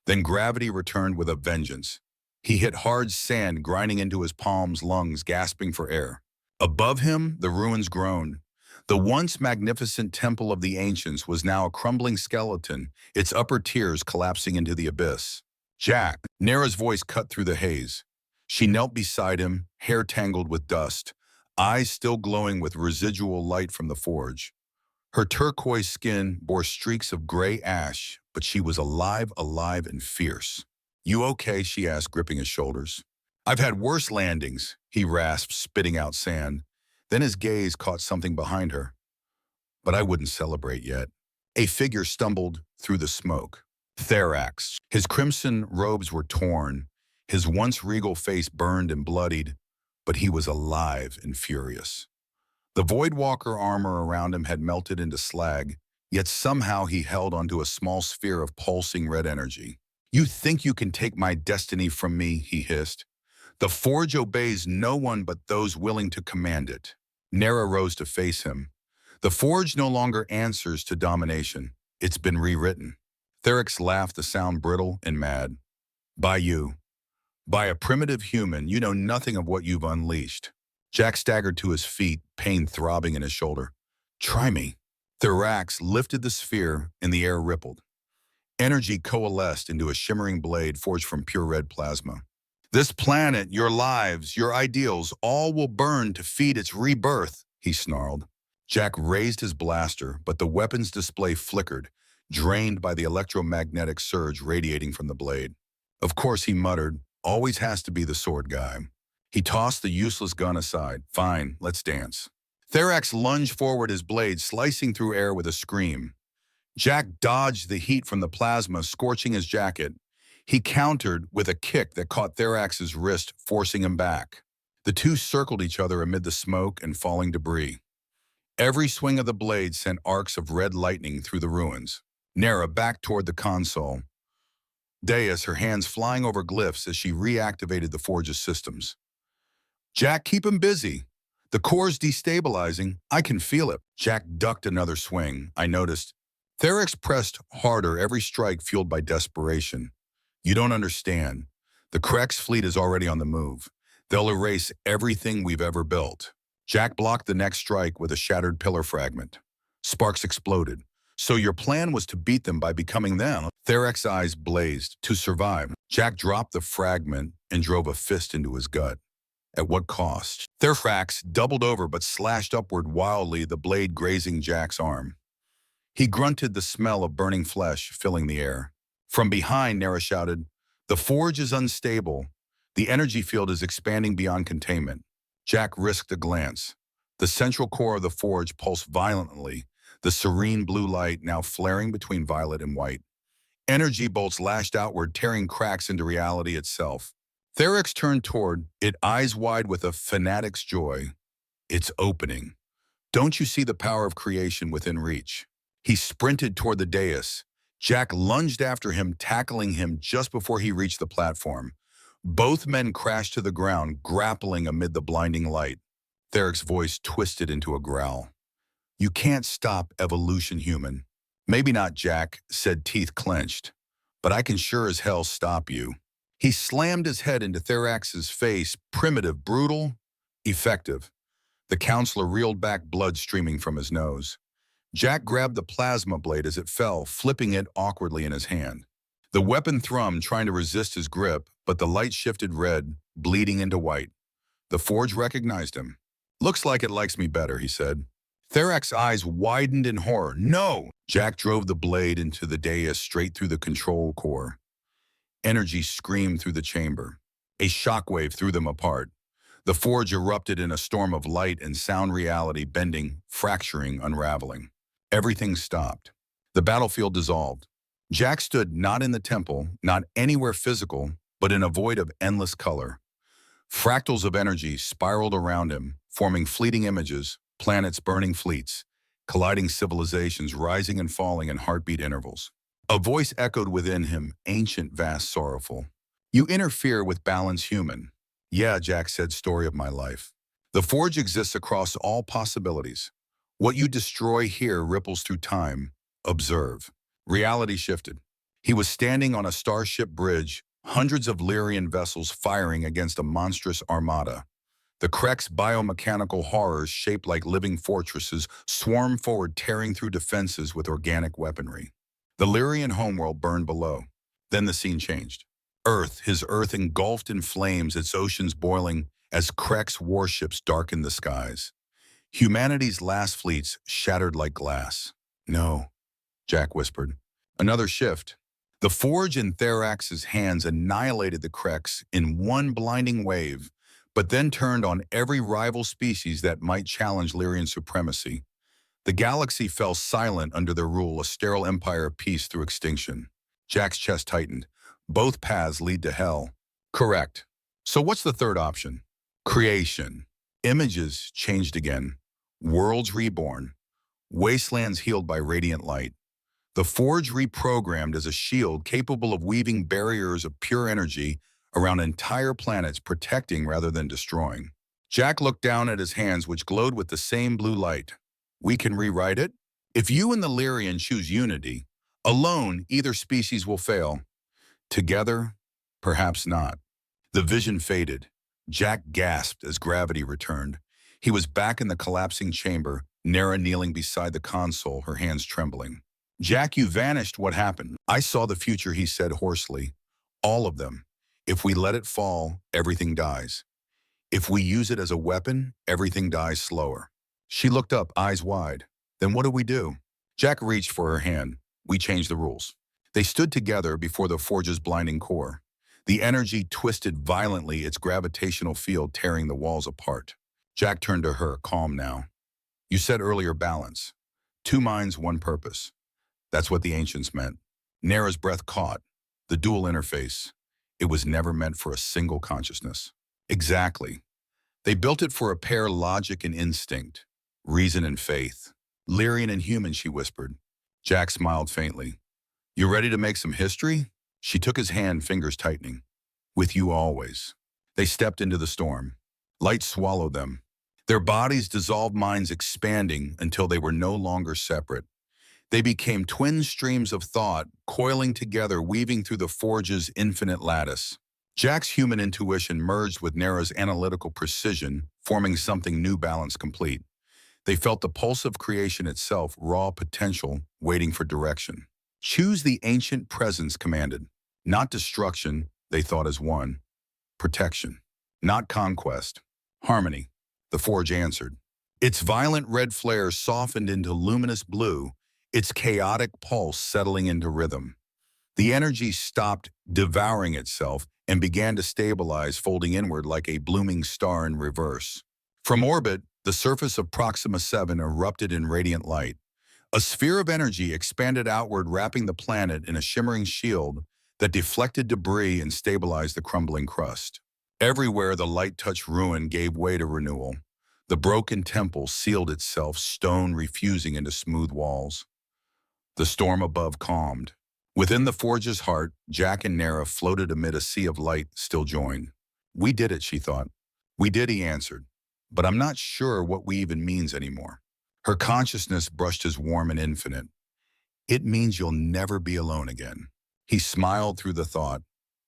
Then gravity returned with a vengeance. He hit hard sand, grinding into his palms, lungs, gasping for air. Above him, the ruins groaned. The once magnificent temple of the ancients was now a crumbling skeleton, its upper tiers collapsing into the abyss. Jack! Nara's voice cut through the haze. She knelt beside him, hair tangled with dust, eyes still glowing with residual light from the forge. Her turquoise skin bore streaks of gray ash, but she was alive and fierce. You okay? She asked, gripping his shoulders. I've had worse landings, he rasped, spitting out sand. Then his gaze caught something behind her. But I wouldn't celebrate yet. A figure stumbled through the smoke. Therax. His crimson robes were torn, his once regal face burned and bloodied, but he was alive and furious. The Voidwalker armor around him had melted into slag, yet somehow he held onto a small sphere of pulsing red energy. You think you can take my destiny from me, he hissed. The forge obeys no one but those willing to command it. Nara rose to face him. The forge no longer answers to domination. It's been rewritten. Therex laughed, the sound brittle and mad. By you. By a primitive human, you know nothing of what you've unleashed. Jack staggered to his feet, pain throbbing in his shoulder. Try me. Therax lifted the sphere, and the air rippled. Energy coalesced into a shimmering blade forged from pure red plasma. This planet, your lives, your ideals, all will burn to feed its rebirth, he snarled. Jack raised his blaster, but the weapon's display flickered, drained by the electromagnetic surge radiating from the blade. Of course, he muttered, always has to be the sword guy. He tossed the useless gun aside. Fine, let's dance. Therax lunged forward, his blade slicing through air with a scream. Jack dodged the heat from the plasma, scorching his jacket. He countered with a kick that caught Therax's wrist, forcing him back. The two circled each other amid the smoke and falling debris. Every swing of the blade sent arcs of red lightning through the ruins. Nara backed toward the console. Deus, her hands flying over glyphs as she reactivated the forge's systems. Jack, keep him busy. The core's destabilizing. I can feel it. Jack ducked another swing. I noticed. Therax pressed harder, every strike fueled by desperation. You don't understand. The Krex fleet is already on the move. They'll erase everything we've ever built. Jack blocked the next strike with a shattered pillar fragment. Sparks exploded. So your plan was to beat them by becoming them? Therax's eyes blazed. To survive. Jack dropped the fragment and drove a fist into his gut. At what cost? Therax doubled over but slashed upward wildly, the blade grazing Jack's arm. He grunted, the smell of burning flesh filling the air. From behind, Nara shouted, the forge is unstable. The energy field is expanding beyond containment. Jack risked a glance. The central core of the forge pulsed violently, the serene blue light now flaring between violet and white. Energy bolts lashed outward, tearing cracks into reality itself. Therax turned toward it, eyes wide with a fanatic's joy. It's opening. Don't you see the power of creation within reach? He sprinted toward the dais. Jack lunged after him, tackling him just before he reached the platform. Both men crashed to the ground, grappling amid the blinding light. Therek's voice twisted into a growl. You can't stop evolution, human. Maybe not, Jack, said, teeth clenched. But I can sure as hell stop you. He slammed his head into Therax's face, primitive, brutal, effective. The counselor reeled back, blood streaming from his nose. Jack grabbed the plasma blade as it fell, flipping it awkwardly in his hand. The weapon thrummed, trying to resist his grip, but the light shifted red, bleeding into white. The forge recognized him. Looks like it likes me better, he said. Therax's eyes widened in horror. No! Jack drove the blade into the dais straight through the control core. Energy screamed through the chamber. A shockwave threw them apart. The forge erupted in a storm of light and sound, reality bending, fracturing, unraveling. Everything stopped. The battlefield dissolved. Jack stood not in the temple, not anywhere physical, but in a void of endless color. Fractals of energy spiraled around him, forming fleeting images, planets burning fleets, colliding civilizations rising and falling in heartbeat intervals. A voice echoed within him, ancient, vast, sorrowful. You interfere with balance, human. Yeah, Jack said, story of my life. The forge exists across all possibilities. What you destroy here ripples through time. Observe. Reality shifted. He was standing on a starship bridge, hundreds of Lyrian vessels firing against a monstrous armada. The Krek's biomechanical horrors, shaped like living fortresses, swarmed forward, tearing through defenses with organic weaponry. The Lyrian homeworld burned below. Then the scene changed. His Earth engulfed in flames, its oceans boiling as Krek's warships darkened the skies. Humanity's last fleets shattered like glass. No, Jack whispered. Another shift. The forge in Therax's hands annihilated the Kreks in one blinding wave, but then turned on every rival species that might challenge Lyrian supremacy. The galaxy fell silent under their rule, a sterile empire of peace through extinction. Jack's chest tightened. Both paths lead to hell. Correct. So what's the third option? Creation. Images changed again. Worlds reborn. Wastelands healed by radiant light. The forge reprogrammed as a shield capable of weaving barriers of pure energy around entire planets, protecting rather than destroying. Jack looked down at his hands, which glowed with the same blue light. We can rewrite it? If you and the Lyrian choose unity, alone, either species will fail. Together, perhaps not. The vision faded. Jack gasped as gravity returned. He was back in the collapsing chamber, Nera kneeling beside the console, her hands trembling. Jack, you vanished. What happened? I saw the future, he said hoarsely. All of them. If we let it fall, everything dies. If we use it as a weapon, everything dies slower. She looked up, eyes wide. Then what do we do? Jack reached for her hand. We changed the rules. They stood together before the forge's blinding core. The energy twisted violently, its gravitational field tearing the walls apart. Jack turned to her, calm now. You said earlier balance. Two minds, one purpose. That's what the ancients meant. Nera's breath caught. The dual interface. It was never meant for a single consciousness. Exactly. They built it for a pair, logic and instinct, reason and faith. Lyrian and human, she whispered. Jack smiled faintly. You ready to make some history? She took his hand, fingers tightening. With you always. They stepped into the storm. Light swallowed them. Their bodies dissolved, minds expanding until they were no longer separate. They became twin streams of thought, coiling together, weaving through the forge's infinite lattice. Jack's human intuition merged with Nera's analytical precision, forming something new, balanced, complete. They felt the pulse of creation itself, raw potential, waiting for direction. Choose the ancient presence commanded. Not destruction, they thought as one. Protection. Not conquest. Harmony. The forge answered. Its violent red flare softened into luminous blue, its chaotic pulse settling into rhythm. The energy stopped devouring itself and began to stabilize, folding inward like a blooming star in reverse. From orbit, the surface of Proxima 7 erupted in radiant light. A sphere of energy expanded outward, wrapping the planet in a shimmering shield that deflected debris and stabilized the crumbling crust. Everywhere the light touched ruin gave way to renewal. The broken temple sealed itself, stone refusing into smooth walls. The storm above calmed. Within the forge's heart, Jack and Nara floated amid a sea of light still joined. We did it, she thought. We did, he answered. But I'm not sure what we even means anymore. Her consciousness brushed his warm and infinite. It means you'll never be alone again. He smiled through the thought.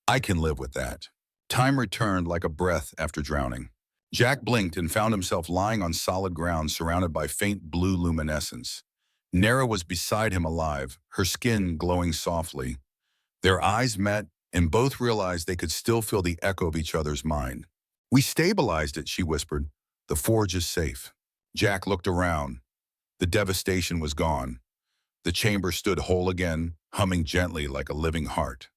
I can live with that. Time returned like a breath after drowning. Jack blinked and found himself lying on solid ground surrounded by faint blue luminescence. Nara was beside him alive, her skin glowing softly. Their eyes met, and both realized they could still feel the echo of each other's mind. We stabilized it, she whispered. The forge is safe. Jack looked around. The devastation was gone. The chamber stood whole again, humming gently like a living heart.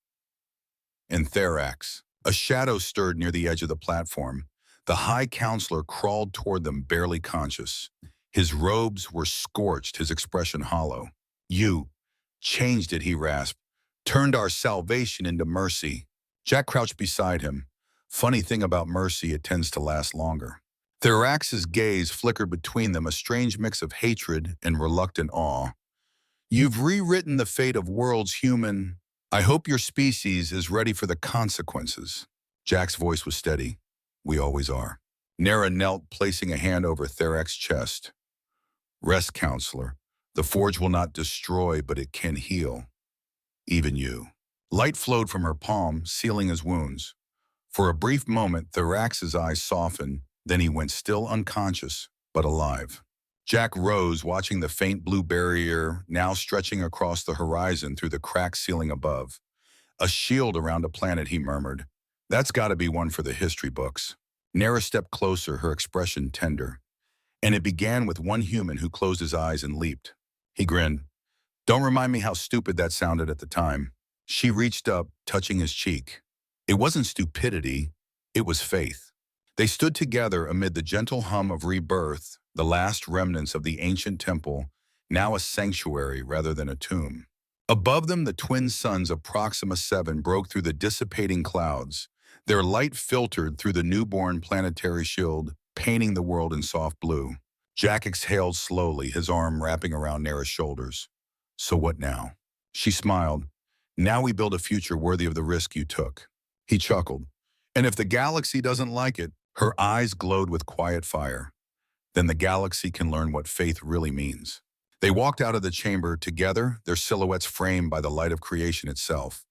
And Therax, a shadow stirred near the edge of the platform. The High Counselor crawled toward them, barely conscious. His robes were scorched, his expression hollow. You changed it, he rasped. Turned our salvation into mercy. Jack crouched beside him. Funny thing about mercy, it tends to last longer. Therax's gaze flickered between them, a strange mix of hatred and reluctant awe. You've rewritten the fate of worlds, human. I hope your species is ready for the consequences. Jack's voice was steady. We always are. Nara knelt, placing a hand over Therax's chest. Rest, Counselor. The forge will not destroy, but it can heal. Even you. Light flowed from her palm, sealing his wounds. For a brief moment, Therax's eyes softened, then he went still unconscious, but alive. Jack rose, watching the faint blue barrier now stretching across the horizon through the cracked ceiling above. A shield around a planet, he murmured. That's got to be one for the history books. Nara stepped closer, her expression tender. And it began with one human who closed his eyes and leaped. He grinned. Don't remind me how stupid that sounded at the time. She reached up, touching his cheek. It wasn't stupidity, it was faith. They stood together amid the gentle hum of Rebirth, the last remnants of the ancient temple, now a sanctuary rather than a tomb. Above them, the twin suns of Proxima 7 broke through the dissipating clouds. Their light filtered through the newborn planetary shield, painting the world in soft blue. Jack exhaled slowly, his arm wrapping around Nara's shoulders. So what now? She smiled. Now we build a future worthy of the risk you took. He chuckled. And if the galaxy doesn't like it, her eyes glowed with quiet fire. Then the galaxy can learn what faith really means. They walked out of the chamber together, their silhouettes framed by the light of creation itself.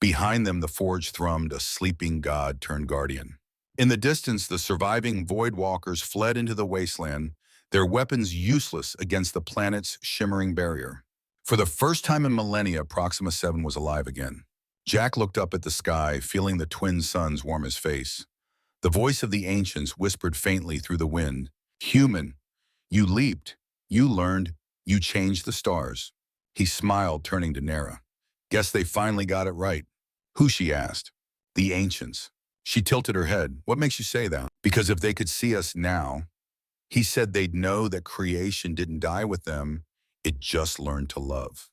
Behind them, the forge thrummed, a sleeping god turned guardian. In the distance, the surviving void walkers fled into the wasteland, their weapons useless against the planet's shimmering barrier. For the first time in millennia, Proxima 7 was alive again. Jack looked up at the sky, feeling the twin suns warm his face. The voice of the ancients whispered faintly through the wind. Human, you leaped, you learned, you changed the stars. He smiled, turning to Nara. Guess they finally got it right. Who, she asked. The ancients. She tilted her head. What makes you say that? Because if they could see us now, he said they'd know that creation didn't die with them, it just learned to love.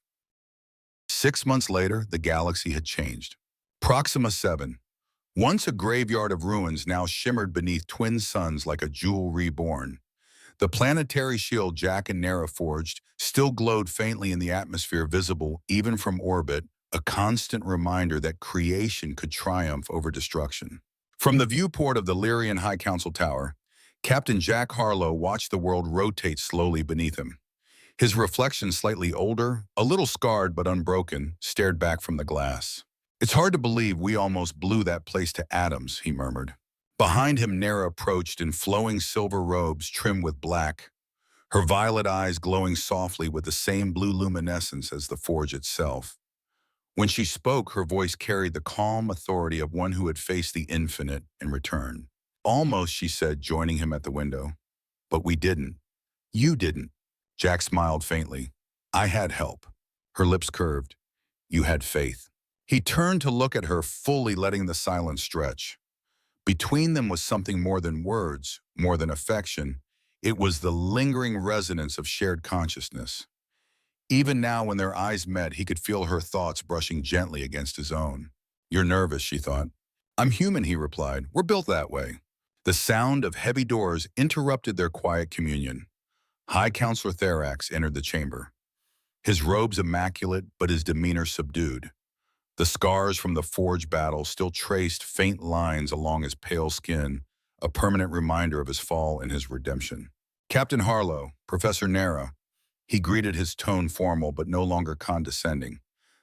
6 months later, the galaxy had changed. Proxima 7, once a graveyard of ruins, now shimmered beneath twin suns like a jewel reborn. The planetary shield Jack and Nara forged still glowed faintly in the atmosphere, visible even from orbit, a constant reminder that creation could triumph over destruction. From the viewport of the Lyrian High Council Tower, Captain Jack Harlow watched the world rotate slowly beneath him. His reflection, slightly older, a little scarred but unbroken, stared back from the glass. It's hard to believe we almost blew that place to atoms, he murmured. Behind him, Nara approached in flowing silver robes trimmed with black, her violet eyes glowing softly with the same blue luminescence as the forge itself. When she spoke, her voice carried the calm authority of one who had faced the infinite and returned. Almost, she said, joining him at the window. But we didn't. You didn't. Jack smiled faintly. I had help. Her lips curved. You had faith. He turned to look at her, fully letting the silence stretch. Between them was something more than words, more than affection. It was the lingering resonance of shared consciousness. Even now, when their eyes met, he could feel her thoughts brushing gently against his own. You're nervous, she thought. I'm human, he replied. We're built that way. The sound of heavy doors interrupted their quiet communion. High Counselor Therax entered the chamber. His robes immaculate, but his demeanor subdued. The scars from the forge battle still traced faint lines along his pale skin, a permanent reminder of his fall and his redemption. Captain Harlow, Professor Nera, he greeted, his tone formal but no longer condescending.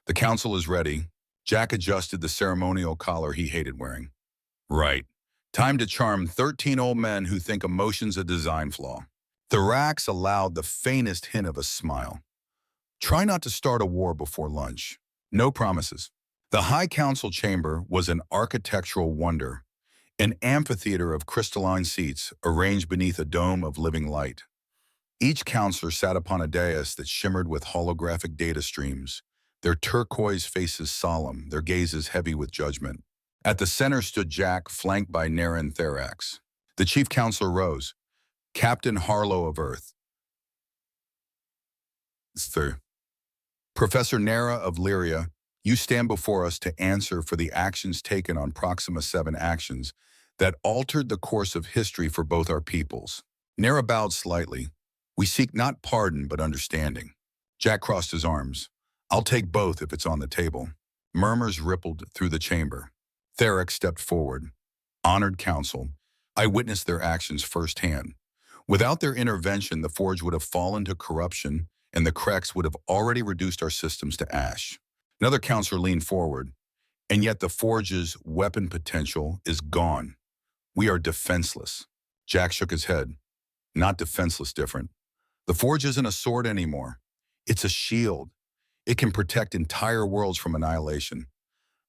The council is ready. Jack adjusted the ceremonial collar he hated wearing. Right. Time to charm 13 old men who think emotion's a design flaw. Thorax allowed the faintest hint of a smile. Try not to start a war before lunch. No promises. The High Council chamber was an architectural wonder, an amphitheater of crystalline seats arranged beneath a dome of living light. Each counselor sat upon a dais that shimmered with holographic data streams, their turquoise faces solemn, their gazes heavy with judgment. At the center stood Jack, flanked by Nera and Therax. The chief counselor rose. Captain Harlow of Earth. Sir. Professor Nera of Lyria, you stand before us to answer for the actions taken on Proxima 7 actions that altered the course of history for both our peoples. Nera bowed slightly. We seek not pardon, but understanding. Jack crossed his arms. I'll take both if it's on the table. Murmurs rippled through the chamber. Therax stepped forward. Honored counsel, I witnessed their actions firsthand. Without their intervention, the Forge would have fallen to corruption, and the Krex would have already reduced our systems to ash. Another counselor leaned forward. And yet the Forge's weapon potential is gone. We are defenseless. Jack shook his head. Not defenseless different. The Forge isn't a sword anymore. It's a shield. It can protect entire worlds from annihilation.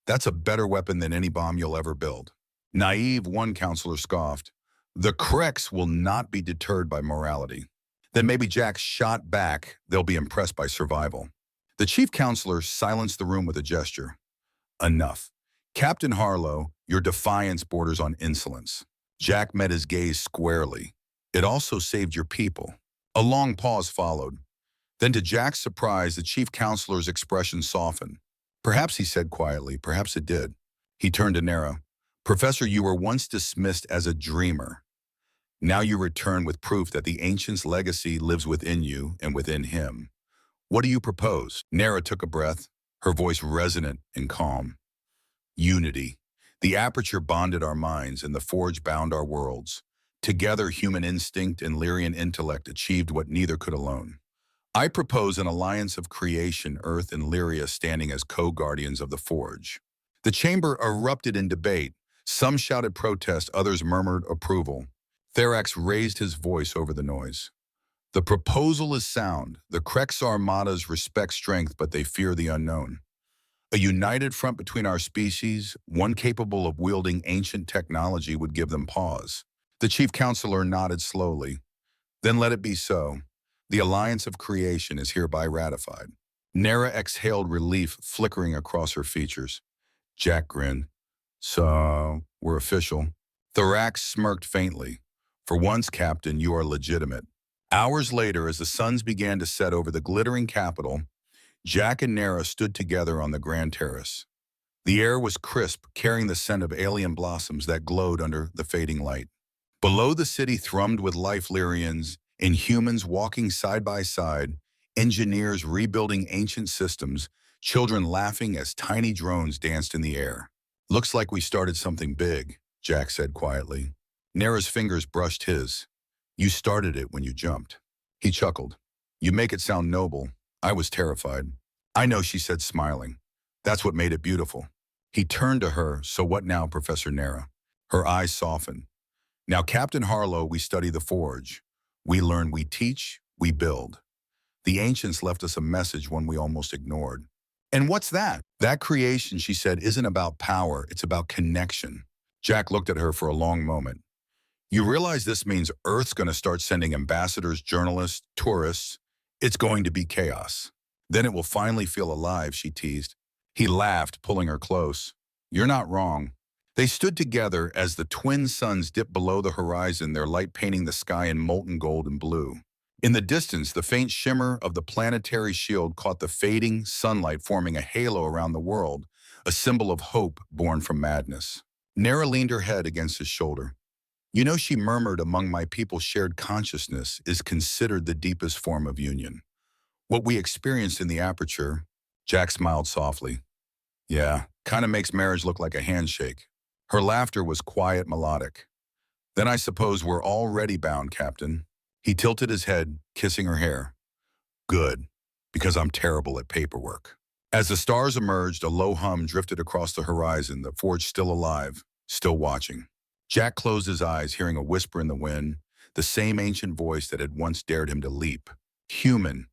That's a better weapon than any bomb you'll ever build. Naive, one counselor scoffed. The Krex will not be deterred by morality. Then maybe Jack shot back, they'll be impressed by survival. The chief counselor silenced the room with a gesture. Enough. Captain Harlow, your defiance borders on insolence. Jack met his gaze squarely. It also saved your people. A long pause followed. Then to Jack's surprise, the chief counselor's expression softened. Perhaps, he said quietly, perhaps it did. He turned to Nera. Professor, you were once dismissed as a dreamer. Now you return with proof that the Ancient's legacy lives within you and within him. What do you propose? Nera took a breath, her voice resonant and calm. Unity. The aperture bonded our minds and the Forge bound our worlds. Together, human instinct and Lyrian intellect achieved what neither could alone. I propose an alliance of creation, Earth and Lyria standing as co-guardians of the Forge. The chamber erupted in debate. Some shouted protest, others murmured approval. Therax raised his voice over the noise. The proposal is sound. The Krex armadas respect strength, but they fear the unknown. A united front between our species, one capable of wielding ancient technology, would give them pause. The chief counselor nodded slowly. Then let it be so. The alliance of creation is hereby ratified. Nera exhaled relief flickering across her features. Jack grinned. So, we're official. Thorax smirked faintly. For once, Captain, you are legitimate. Hours later, as the suns began to set over the glittering capital, Jack and Nera stood together on the grand terrace. The air was crisp, carrying the scent of alien blossoms that glowed under the fading light. Below, the city thrummed with life Lyrians and humans walking side by side, engineers rebuilding ancient systems, children laughing as tiny drones danced in the air. Looks like we started something big, Jack said quietly. Nera's fingers brushed his. You started it when you jumped. He chuckled. You make it sound noble. I was terrified. I know, she said, smiling. That's what made it beautiful. He turned to her. So what now, Professor Nera? Her eyes softened. Now, Captain Harlow, we study the Forge. We learn, we teach, we build. The ancients left us a message, one we almost ignored. And what's that? That creation, she said, isn't about power. It's about connection. Jack looked at her for a long moment. You realize this means Earth's going to start sending ambassadors, journalists, tourists. It's going to be chaos. Then it will finally feel alive, she teased. He laughed, pulling her close. You're not wrong. They stood together as the twin suns dipped below the horizon, their light painting the sky in molten gold and blue. In the distance, the faint shimmer of the planetary shield caught the fading sunlight, forming a halo around the world, a symbol of hope born from madness. Nera leaned her head against his shoulder. You know, she murmured, among my people shared consciousness is considered the deepest form of union. What we experienced in the aperture, Jack smiled softly. Yeah, kind of makes marriage look like a handshake. Her laughter was quiet, melodic. Then I suppose we're already bound, Captain. He tilted his head, kissing her hair. Good, because I'm terrible at paperwork. As the stars emerged, a low hum drifted across the horizon, the forge still alive, still watching. Jack closed his eyes, hearing a whisper in the wind, the same ancient voice that had once dared him to leap. Human,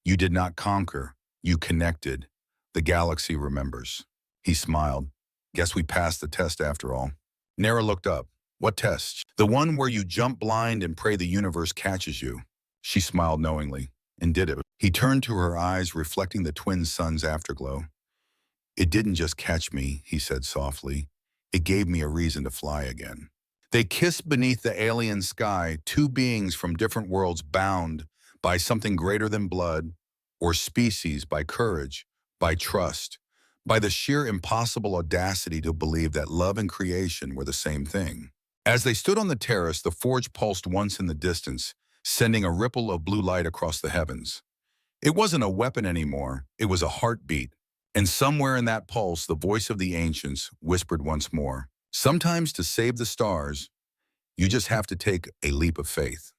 you did not conquer, you connected. The galaxy remembers. He smiled. Guess we passed the test after all. Nara looked up. What test? The one where you jump blind and pray the universe catches you. She smiled knowingly, and did it. He turned to her eyes, reflecting the twin sun's afterglow. It didn't just catch me, he said softly. It gave me a reason to fly again. They kissed beneath the alien sky, two beings from different worlds bound by something greater than blood or species, by courage, by trust, by the sheer impossible audacity to believe that love and creation were the same thing. As they stood on the terrace, the forge pulsed once in the distance, sending a ripple of blue light across the heavens. It wasn't a weapon anymore, it was a heartbeat. And somewhere in that pulse, the voice of the ancients whispered once more, sometimes to save the stars, you just have to take a leap of faith.